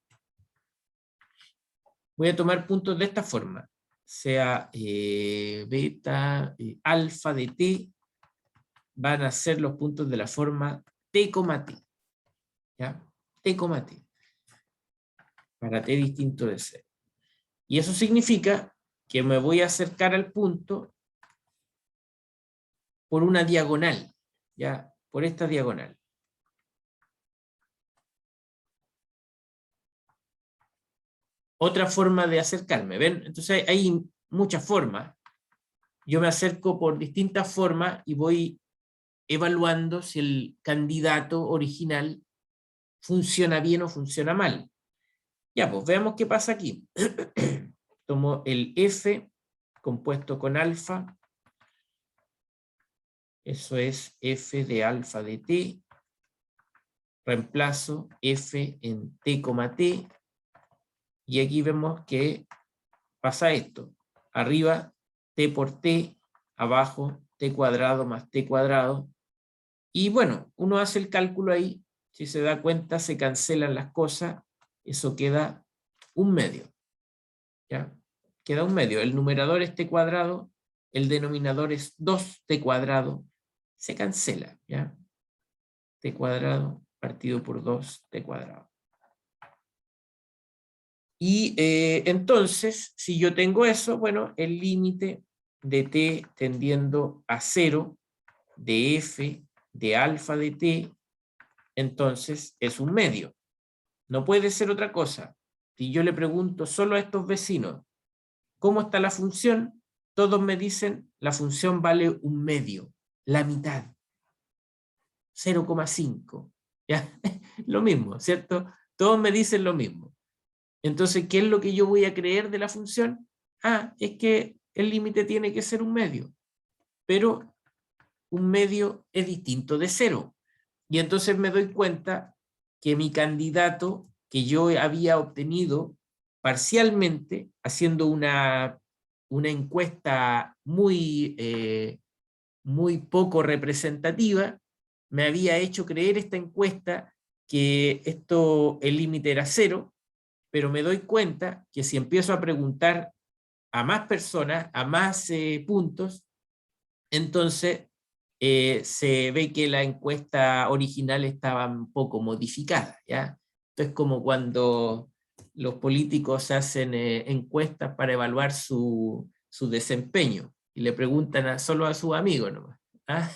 Voy a tomar puntos de esta forma. Sea beta, alfa de t, van a ser los puntos de la forma t, t. ¿Ya? T, t. Para t distinto de 0. Y eso significa que me voy a acercar al punto por una diagonal, ¿ya? Por esta diagonal. Otra forma de acercarme, ¿ven? Entonces hay muchas formas. Yo me acerco por distintas formas y voy evaluando si el candidato original funciona bien o funciona mal. Ya, pues veamos qué pasa aquí. Tomo el F compuesto con alfa. Eso es F de alfa de t. Reemplazo F en t, t. Y aquí vemos que pasa esto. Arriba t por t, abajo t cuadrado más t cuadrado. Y bueno, uno hace el cálculo ahí. Si se da cuenta, se cancelan las cosas. Eso queda un medio. ¿Ya? Queda un medio. El numerador es t cuadrado, el denominador es 2t cuadrado. Se cancela. ¿Ya? T cuadrado partido por 2t cuadrado. Y entonces, si yo tengo eso, bueno, el límite de t tendiendo a 0 de f de alfa de t, entonces es un medio. No puede ser otra cosa. Si yo le pregunto solo a estos vecinos, ¿cómo está la función? Todos me dicen, la función vale un medio, la mitad, 0,5. ¿Ya? Lo mismo, ¿cierto? Todos me dicen lo mismo. Entonces, ¿qué es lo que yo voy a creer de la función? Ah, es que el límite tiene que ser un medio, pero un medio es distinto de 0. Y entonces me doy cuenta que mi candidato que yo había obtenido parcialmente, haciendo una encuesta muy poco representativa, me había hecho creer esta encuesta que el límite era 0, pero me doy cuenta que si empiezo a preguntar a más personas, a más puntos, entonces se ve que la encuesta original estaba un poco modificada, ¿ya? Esto es como cuando los políticos hacen encuestas para evaluar su desempeño y le preguntan solo a sus amigos nomás. ¿Ah?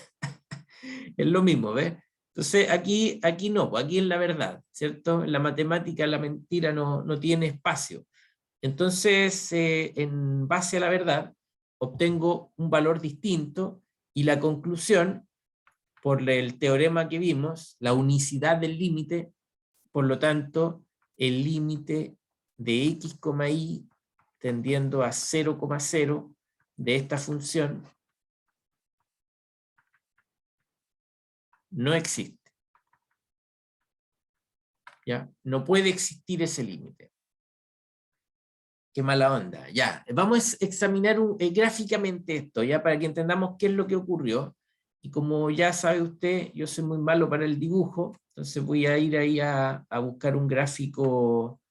Es lo mismo, ¿ves? Entonces aquí no, aquí es la verdad, ¿cierto? En la matemática la mentira no tiene espacio. Entonces, en base a la verdad, obtengo un valor distinto y la conclusión, por el teorema que vimos, la unicidad del límite, por lo tanto, el límite de x, y tendiendo a 0,0 de esta función no existe. ¿Ya? No puede existir ese límite. Qué mala onda. Ya, vamos a examinar gráficamente esto, ya para que entendamos qué es lo que ocurrió. Y como ya sabe usted, yo soy muy malo para el dibujo, entonces voy a ir ahí a buscar un gráfico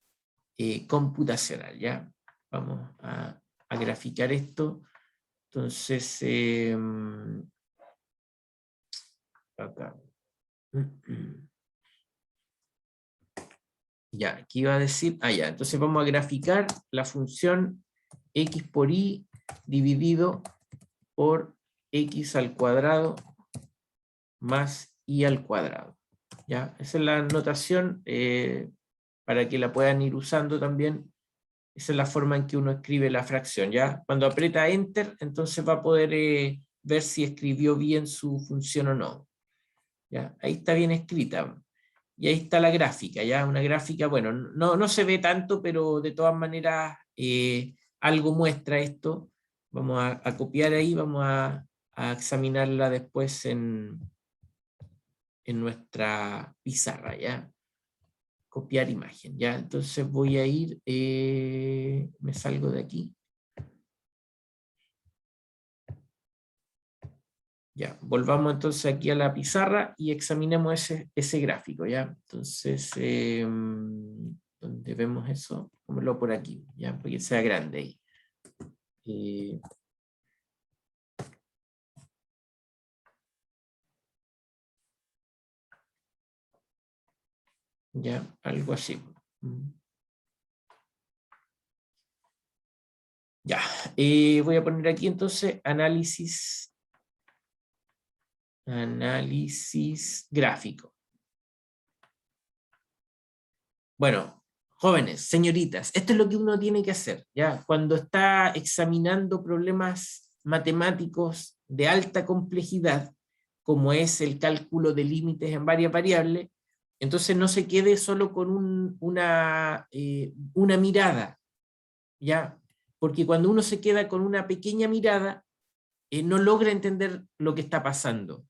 computacional, ¿ya? Vamos a graficar esto. Entonces, acá. Ya, aquí iba a decir, ya, entonces vamos a graficar la función x por y dividido por x al cuadrado más y al cuadrado. ¿Ya? Esa es la notación para que la puedan ir usando también. Esa es la forma en que uno escribe la fracción, ¿ya? Cuando aprieta Enter, entonces va a poder ver si escribió bien su función o no. ¿Ya? Ahí está bien escrita. Y ahí está la gráfica, ¿ya? Una gráfica, bueno, no se ve tanto, pero de todas maneras algo muestra esto. Vamos a copiar ahí, vamos a examinarla después en nuestra pizarra, ¿ya? Copiar imagen, ¿ya? Entonces voy a ir, me salgo de aquí. Ya, volvamos entonces aquí a la pizarra y examinemos ese gráfico, ¿ya? Entonces, ¿dónde vemos eso? Pongámoslo por aquí, ¿ya? Para que sea grande ahí. Ya, algo así. Ya, voy a poner aquí entonces análisis gráfico. Bueno, jóvenes, señoritas, esto es lo que uno tiene que hacer, ¿ya? Cuando está examinando problemas matemáticos de alta complejidad, como es el cálculo de límites en varias variables, entonces no se quede solo con una mirada, ¿ya? Porque cuando uno se queda con una pequeña mirada, no logra entender lo que está pasando.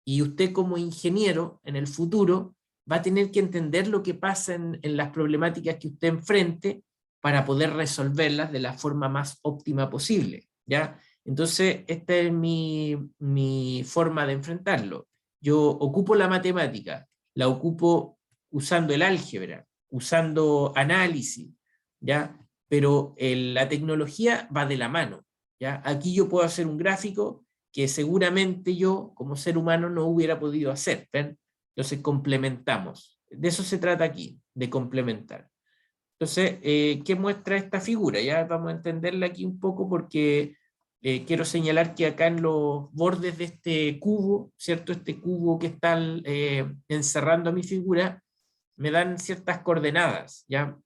Y usted como ingeniero, en el futuro, va a tener que entender lo que pasa en las problemáticas que usted enfrente para poder resolverlas de la forma más óptima posible, ¿ya? Entonces, esta es mi forma de enfrentarlo. Yo ocupo la matemática, la ocupo usando el álgebra, usando análisis, ¿ya? Pero la tecnología va de la mano, ¿ya? Aquí yo puedo hacer un gráfico que seguramente yo, como ser humano, no hubiera podido hacer, ¿ven? Entonces complementamos. De eso se trata aquí, de complementar. Entonces, ¿qué muestra esta figura? Ya vamos a entenderla aquí un poco porque quiero señalar que acá en los bordes de este cubo, ¿cierto? Este cubo que está encerrando a mi figura, me dan ciertas coordenadas, ¿ya?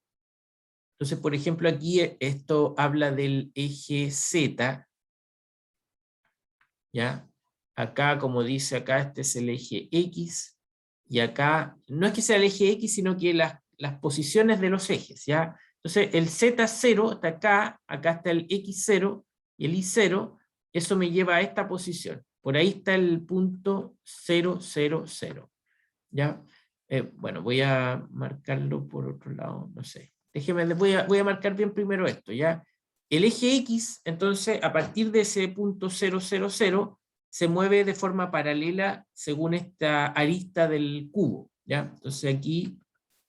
Entonces, por ejemplo, aquí esto habla del eje Z, ¿ya? Acá, como dice acá, este es el eje X, y acá, no es que sea el eje X, sino que las posiciones de los ejes, ¿ya? Entonces, el Z0 está acá, acá está el X0 y el Y0, eso me lleva a esta posición. Por ahí está el punto 0, 0, 0, ¿ya? Bueno, voy a marcarlo por otro lado, no sé. Déjeme, voy a marcar bien primero esto, ¿ya? El eje X, entonces, a partir de ese punto 0, 0, 0, se mueve de forma paralela según esta arista del cubo, ¿ya? Entonces aquí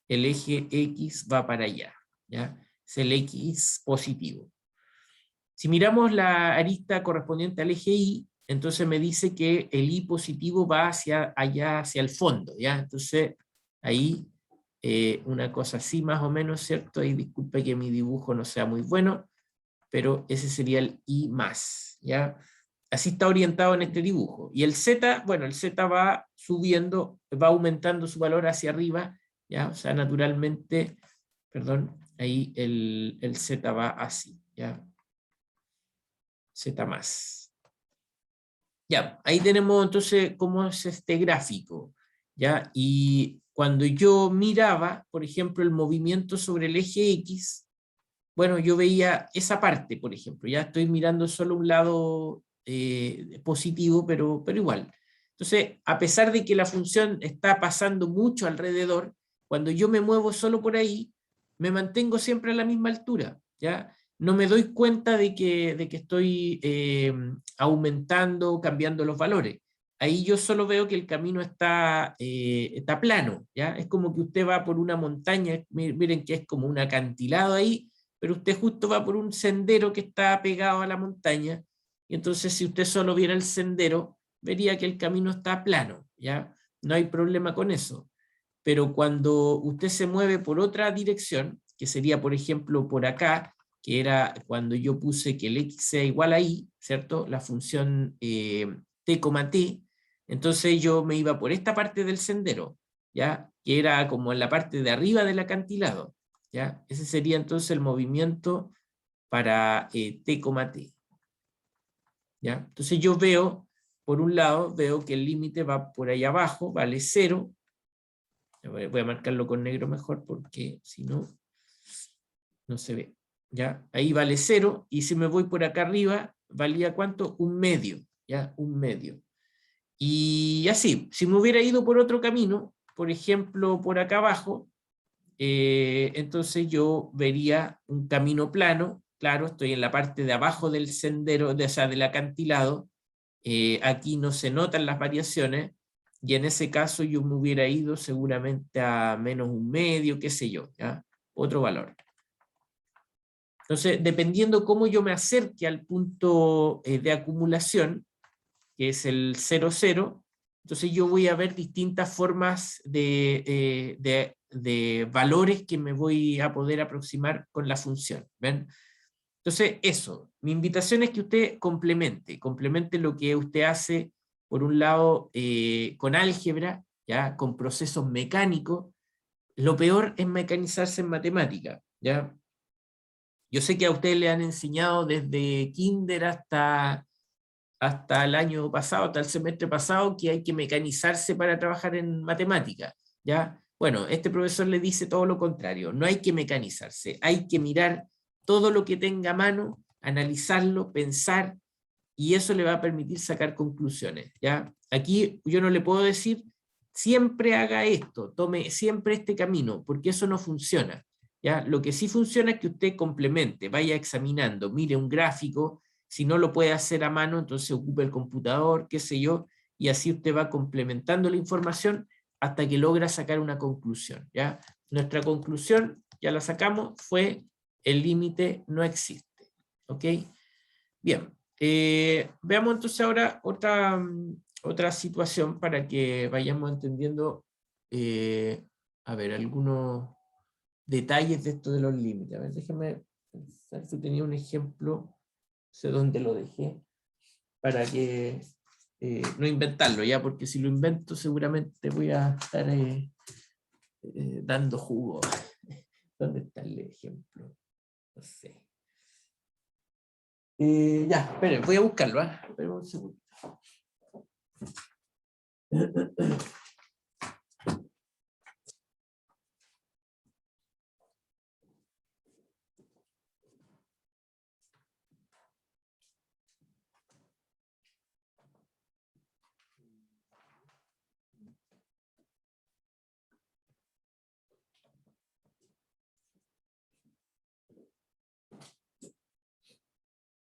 el eje X va para allá, ¿ya? Es el X positivo. Si miramos la arista correspondiente al eje Y, entonces me dice que el Y positivo va hacia allá, hacia el fondo, ¿ya? Entonces, ahí una cosa así más o menos, ¿cierto? Y disculpe que mi dibujo no sea muy bueno, pero ese sería el I más, ¿ya? Así está orientado en este dibujo. Y el Z, bueno, el Z va subiendo, va aumentando su valor hacia arriba, ¿ya? O sea, naturalmente, perdón, ahí el Z va así, ¿ya? Z más. Ya, ahí tenemos entonces cómo es este gráfico, ¿ya? Y cuando yo miraba, por ejemplo, el movimiento sobre el eje X, bueno, yo veía esa parte, por ejemplo, ya estoy mirando solo un lado positivo, pero igual. Entonces, a pesar de que la función está pasando mucho alrededor, cuando yo me muevo solo por ahí, me mantengo siempre a la misma altura, ¿ya? No me doy cuenta de que estoy aumentando, cambiando los valores. Ahí yo solo veo que el camino está plano, ¿ya? Es como que usted va por una montaña, miren que es como un acantilado ahí, pero usted justo va por un sendero que está pegado a la montaña, y entonces si usted solo viera el sendero, vería que el camino está plano, ¿ya? No hay problema con eso. Pero cuando usted se mueve por otra dirección, que sería por ejemplo por acá, que era cuando yo puse que el x sea igual a y, ¿cierto? La función t, entonces yo me iba por esta parte del sendero, ¿ya? Que era como en la parte de arriba del acantilado, ¿ya? Ese sería entonces el movimiento para t, t, ¿ya? Entonces yo veo, por un lado, veo que el límite va por ahí abajo, vale 0. Voy a marcarlo con negro mejor porque si no, no se ve. ¿Ya? Ahí vale 0, y si me voy por acá arriba, valía ¿cuánto? 1/2, ¿ya? 1/2. Y así, si me hubiera ido por otro camino, por ejemplo, por acá abajo, entonces yo vería un camino plano. Claro, estoy en la parte de abajo del sendero, o sea, del acantilado. Aquí no se notan las variaciones, y en ese caso yo me hubiera ido seguramente a -1/2, qué sé yo, ¿ya? Otro valor. Entonces, dependiendo cómo yo me acerque al punto de acumulación, que es el 0, 0, entonces yo voy a ver distintas formas de valores que me voy a poder aproximar con la función. ¿Ven? Entonces, eso, mi invitación es que usted complemente lo que usted hace, por un lado, con álgebra, ¿ya? Con procesos mecánicos. Lo peor es mecanizarse en matemática, ¿ya? Yo sé que a ustedes le han enseñado desde kinder hasta el año pasado, hasta el semestre pasado, que hay que mecanizarse para trabajar en matemática, ¿ya? Bueno, este profesor le dice todo lo contrario, no hay que mecanizarse, hay que mirar todo lo que tenga a mano, analizarlo, pensar, y eso le va a permitir sacar conclusiones, ¿ya? Aquí yo no le puedo decir, siempre haga esto, tome siempre este camino, porque eso no funciona, ¿ya? Lo que sí funciona es que usted complemente, vaya examinando, mire un gráfico, si no lo puede hacer a mano, entonces ocupe el computador, qué sé yo, y así usted va complementando la información hasta que logra sacar una conclusión, ¿ya? Nuestra conclusión, ya la sacamos, fue el límite no existe, ¿ok? Bien, veamos entonces ahora otra situación para que vayamos entendiendo, a ver, algunos detalles de esto de los límites. A ver, déjame pensar si tenía un ejemplo, no sé dónde lo dejé, para que no inventarlo ya, porque si lo invento seguramente voy a estar dando jugo. ¿Dónde está el ejemplo? No sé. Ya, esperen, voy a buscarlo. Esperen un segundo.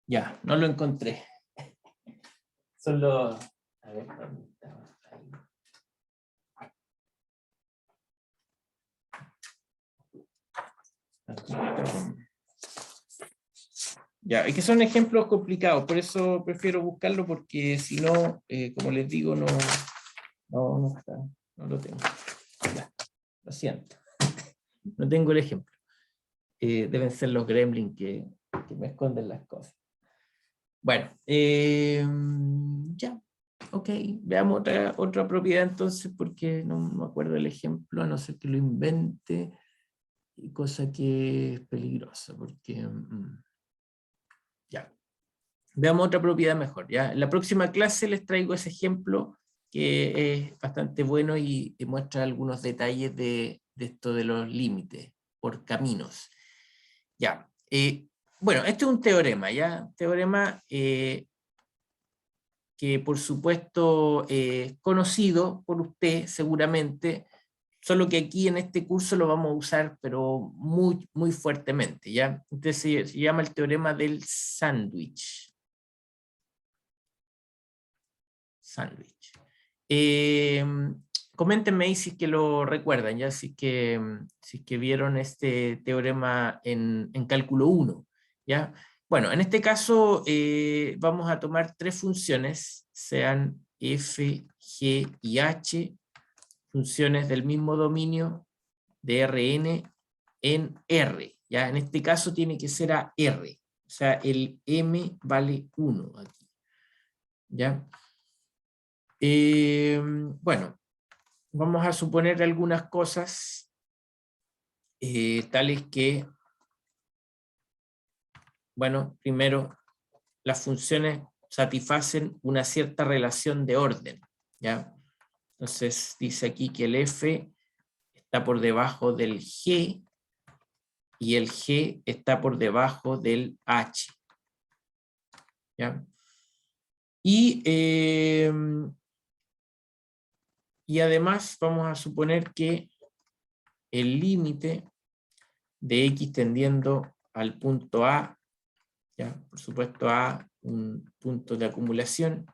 Ya, no lo encontré. Son los... A ver, ¿dónde estaba? Ahí. Ya, es que son ejemplos complicados, por eso prefiero buscarlo, porque si no, como les digo, no está, no lo tengo. Ya, lo siento, no tengo el ejemplo. Deben ser los gremlins que me esconden las cosas. Bueno, ya, ok, veamos otra propiedad entonces, porque no me acuerdo el ejemplo, a no ser que lo invente, cosa que es peligrosa, porque... ya. Veamos otra propiedad mejor, ¿ya? En la próxima clase les traigo ese ejemplo que es bastante bueno y muestra algunos detalles de esto de los límites por caminos. Ya. Bueno, este es un teorema, ¿ya? Teorema que por supuesto es conocido por usted seguramente, solo que aquí en este curso lo vamos a usar pero muy, muy fuertemente, ¿ya? Entonces se llama el teorema del sándwich. Sándwich. Coméntenme ahí si es que lo recuerdan, ya si es que vieron este teorema en cálculo 1. ¿Ya? Bueno, en este caso vamos a tomar tres funciones, sean f, g y h, funciones del mismo dominio de Rn en R. ¿Ya? En este caso tiene que ser a R, o sea, el m vale 1 aquí. ¿Ya? Bueno, vamos a suponer algunas cosas tales que, bueno, primero, las funciones satisfacen una cierta relación de orden, ¿ya? Entonces dice aquí que el f está por debajo del g y el g está por debajo del h, ¿ya? Y además vamos a suponer que el límite de x tendiendo al punto A, ¿ya? Por supuesto A, un punto de acumulación,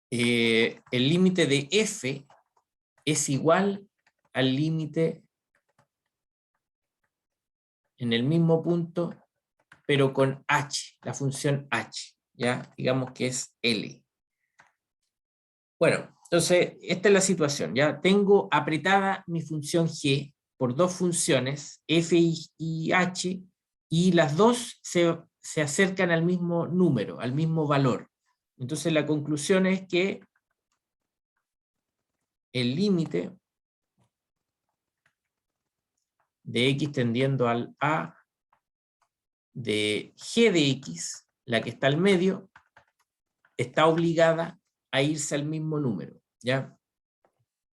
el límite de f es igual al límite en el mismo punto, pero con h, la función h, ¿ya? Digamos que es L. Bueno, entonces, esta es la situación, ¿ya? Tengo apretada mi función g por dos funciones, f y h, y las dos se acercan al mismo número, al mismo valor. Entonces, la conclusión es que el límite de x tendiendo al a de g de x, la que está al medio, está obligada a irse al mismo número, ¿ya?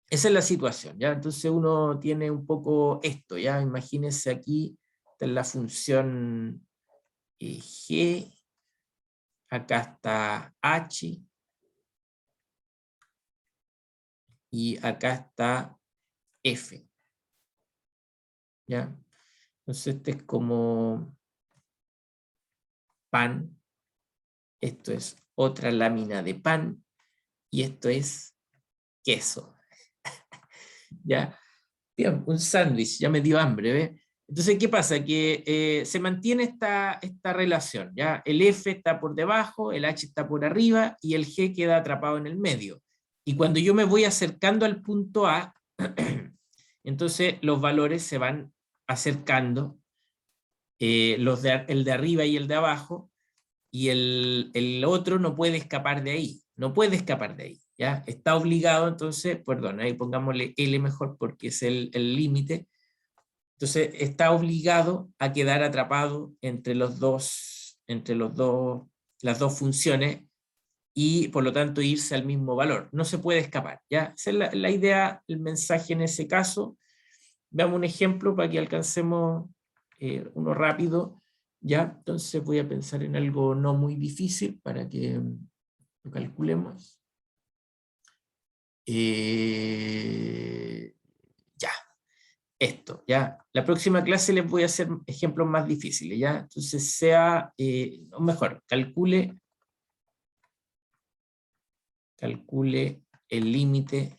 Esa es la situación, ¿ya? Entonces uno tiene un poco esto, ¿ya? Imagínense aquí, esta es la función g, acá está h, y acá está f, ¿ya? Entonces este es como pan, esto es otra lámina de pan, y esto es queso, ¿ya? Bien, un sándwich, ya me dio hambre, ¿ves? Entonces, ¿qué pasa? Que se mantiene esta relación, ¿ya? El F está por debajo, el H está por arriba, y el G queda atrapado en el medio. Y cuando yo me voy acercando al punto A, entonces los valores se van acercando, el de arriba y el de abajo, y el otro no puede escapar de ahí, no puede escapar de ahí, ¿ya? Está obligado, entonces, perdón, ahí pongámosle L mejor porque es el límite, entonces está obligado a quedar atrapado entre las dos funciones, y por lo tanto irse al mismo valor, no se puede escapar, ¿ya? Esa es la idea, el mensaje en ese caso. Veamos un ejemplo para que alcancemos uno rápido, ¿ya? Entonces voy a pensar en algo no muy difícil para que lo calculemos. Ya, esto, ¿ya? La próxima clase les voy a hacer ejemplos más difíciles, ¿ya? Entonces o mejor, calcule el límite,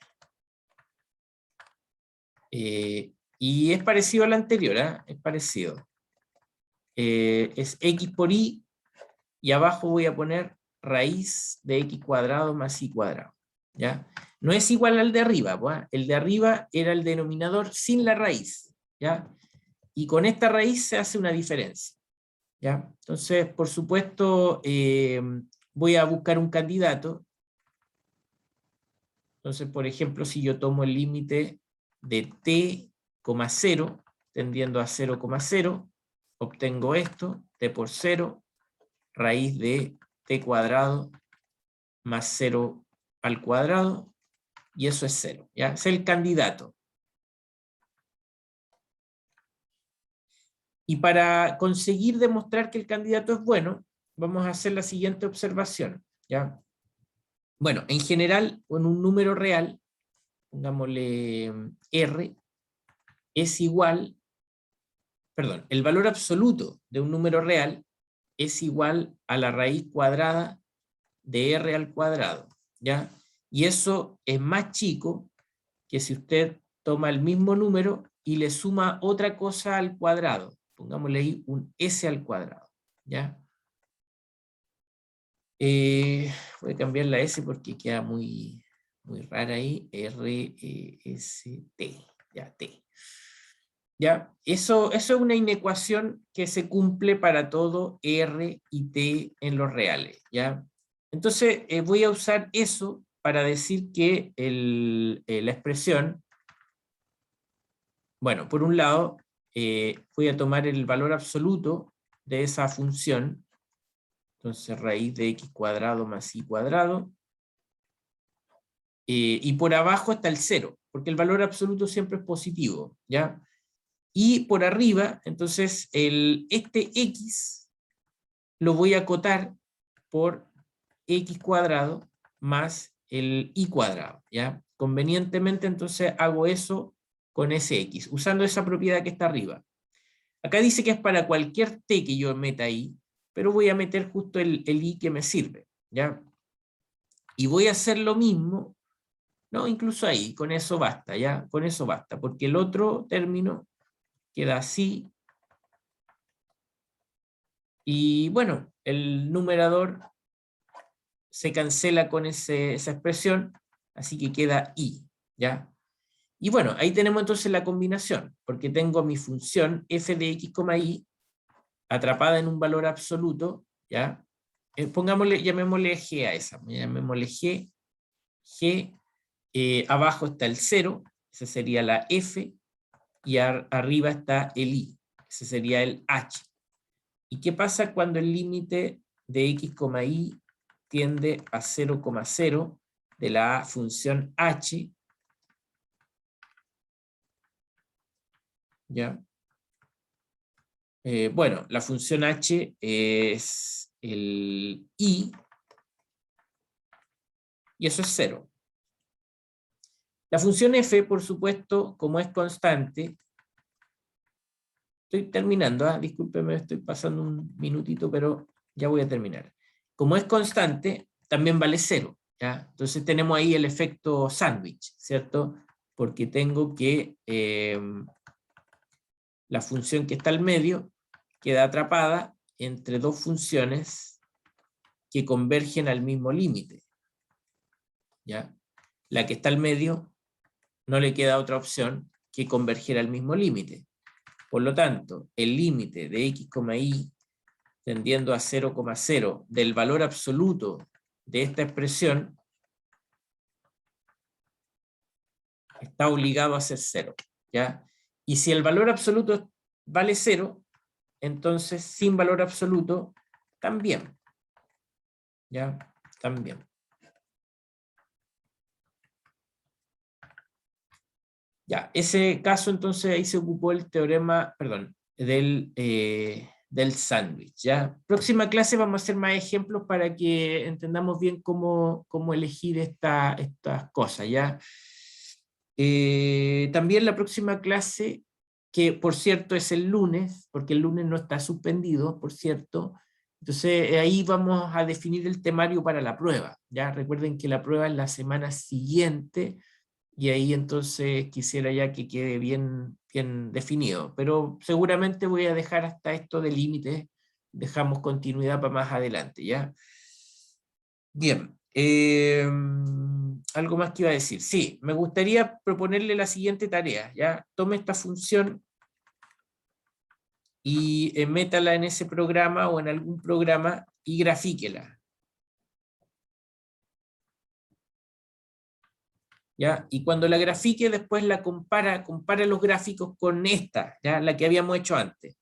y es parecido al anterior, ¿eh? Es parecido. Es x por y, y abajo voy a poner raíz de x cuadrado más y cuadrado, ¿ya? No es igual al de arriba, ¿pues? El de arriba era el denominador sin la raíz, ¿ya? Y con esta raíz se hace una diferencia, ¿ya? Entonces, por supuesto, voy a buscar un candidato. Entonces, por ejemplo, si yo tomo el límite de t, 0, tendiendo a 0,0, obtengo esto, t por 0, raíz de t cuadrado más 0 al cuadrado, y eso es 0, ¿ya? Es el candidato. Y para conseguir demostrar que el candidato es bueno, vamos a hacer la siguiente observación, ¿ya? Bueno, en general, con un número real, pongámosle R, es igual, perdón, el valor absoluto de un número real es igual a la raíz cuadrada de R al cuadrado, ¿ya? Y eso es más chico que si usted toma el mismo número y le suma otra cosa al cuadrado. Pongámosle ahí un S al cuadrado, ¿ya? Voy a cambiar la S porque queda muy rara ahí. R, S, T, ya, T. ¿Ya? Eso es una inecuación que se cumple para todo R y T en los reales, ¿ya? Entonces voy a usar eso para decir que la expresión, bueno, por un lado, voy a tomar el valor absoluto de esa función, entonces raíz de x cuadrado más y cuadrado, y por abajo está el 0, porque el valor absoluto siempre es positivo, ¿ya? Y por arriba, entonces, este x lo voy a acotar por x cuadrado más el y cuadrado, ¿ya? Convenientemente, entonces, hago eso con ese x, usando esa propiedad que está arriba. Acá dice que es para cualquier t que yo meta ahí, pero voy a meter justo el i que me sirve, ¿ya? Y voy a hacer lo mismo, no, incluso ahí, con eso basta, ¿ya? Con eso basta, porque el otro término queda así, y bueno, el numerador se cancela con esa expresión, así que queda i, ¿ya? Y bueno, ahí tenemos entonces la combinación, porque tengo mi función f de x, y atrapada en un valor absoluto, ¿ya? Pongámosle, llamémosle g a esa, llamémosle g, abajo está el 0, esa sería la f, y arriba está el i, ese sería el h. ¿Y qué pasa cuando el límite de x, y tiende a 0,0 de la función h? ¿Ya? Bueno, la función h es el i, y eso es 0. La función f, por supuesto, como es constante, estoy terminando, discúlpeme, estoy pasando un minutito, pero ya voy a terminar. Como es constante, también vale 0, ¿ya? Entonces tenemos ahí el efecto sándwich, ¿cierto? Porque tengo que la función que está al medio queda atrapada entre dos funciones que convergen al mismo límite, ¿ya? La que está al medio no le queda otra opción que converger al mismo límite. Por lo tanto, el límite de x, y tendiendo a 0,0 del valor absoluto de esta expresión está obligado a ser 0, ¿ya? Y si el valor absoluto vale 0, entonces sin valor absoluto también, ¿ya? También. Ya, ese caso entonces ahí se ocupó el teorema, perdón, del sándwich, ¿ya? Próxima clase vamos a hacer más ejemplos para que entendamos bien cómo elegir estas cosas, ¿ya? También la próxima clase, que por cierto es el lunes, porque el lunes no está suspendido, por cierto, entonces ahí vamos a definir el temario para la prueba, ¿ya? Recuerden que la prueba es la semana siguiente, y ahí entonces quisiera ya que quede bien, bien definido, pero seguramente voy a dejar hasta esto de límites, dejamos continuidad para más adelante, ¿ya? Bien, algo más que iba a decir. Sí, me gustaría proponerle la siguiente tarea, ¿ya? Tome esta función y métala en ese programa o en algún programa y grafíquela, ¿ya? Y cuando la grafique, después la compara los gráficos con esta, ¿ya? La que habíamos hecho antes,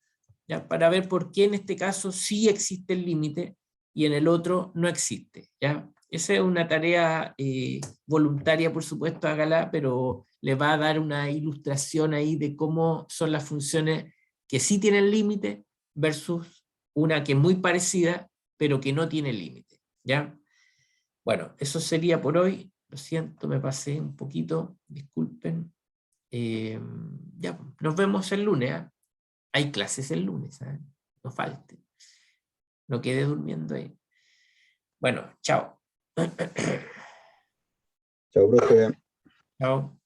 ¿ya? Para ver por qué en este caso sí existe el límite y en el otro no existe, ¿ya? Esa es una tarea voluntaria, por supuesto, hágala, pero le va a dar una ilustración ahí de cómo son las funciones que sí tienen límite versus una que es muy parecida, pero que no tiene límite, ¿ya? Bueno, eso sería por hoy. Lo siento, me pasé un poquito, disculpen. Ya, nos vemos el lunes. ¿Eh? Hay clases el lunes, ¿eh? No falte. No quede durmiendo ahí. Bueno, chao. Chao, profe. Chao.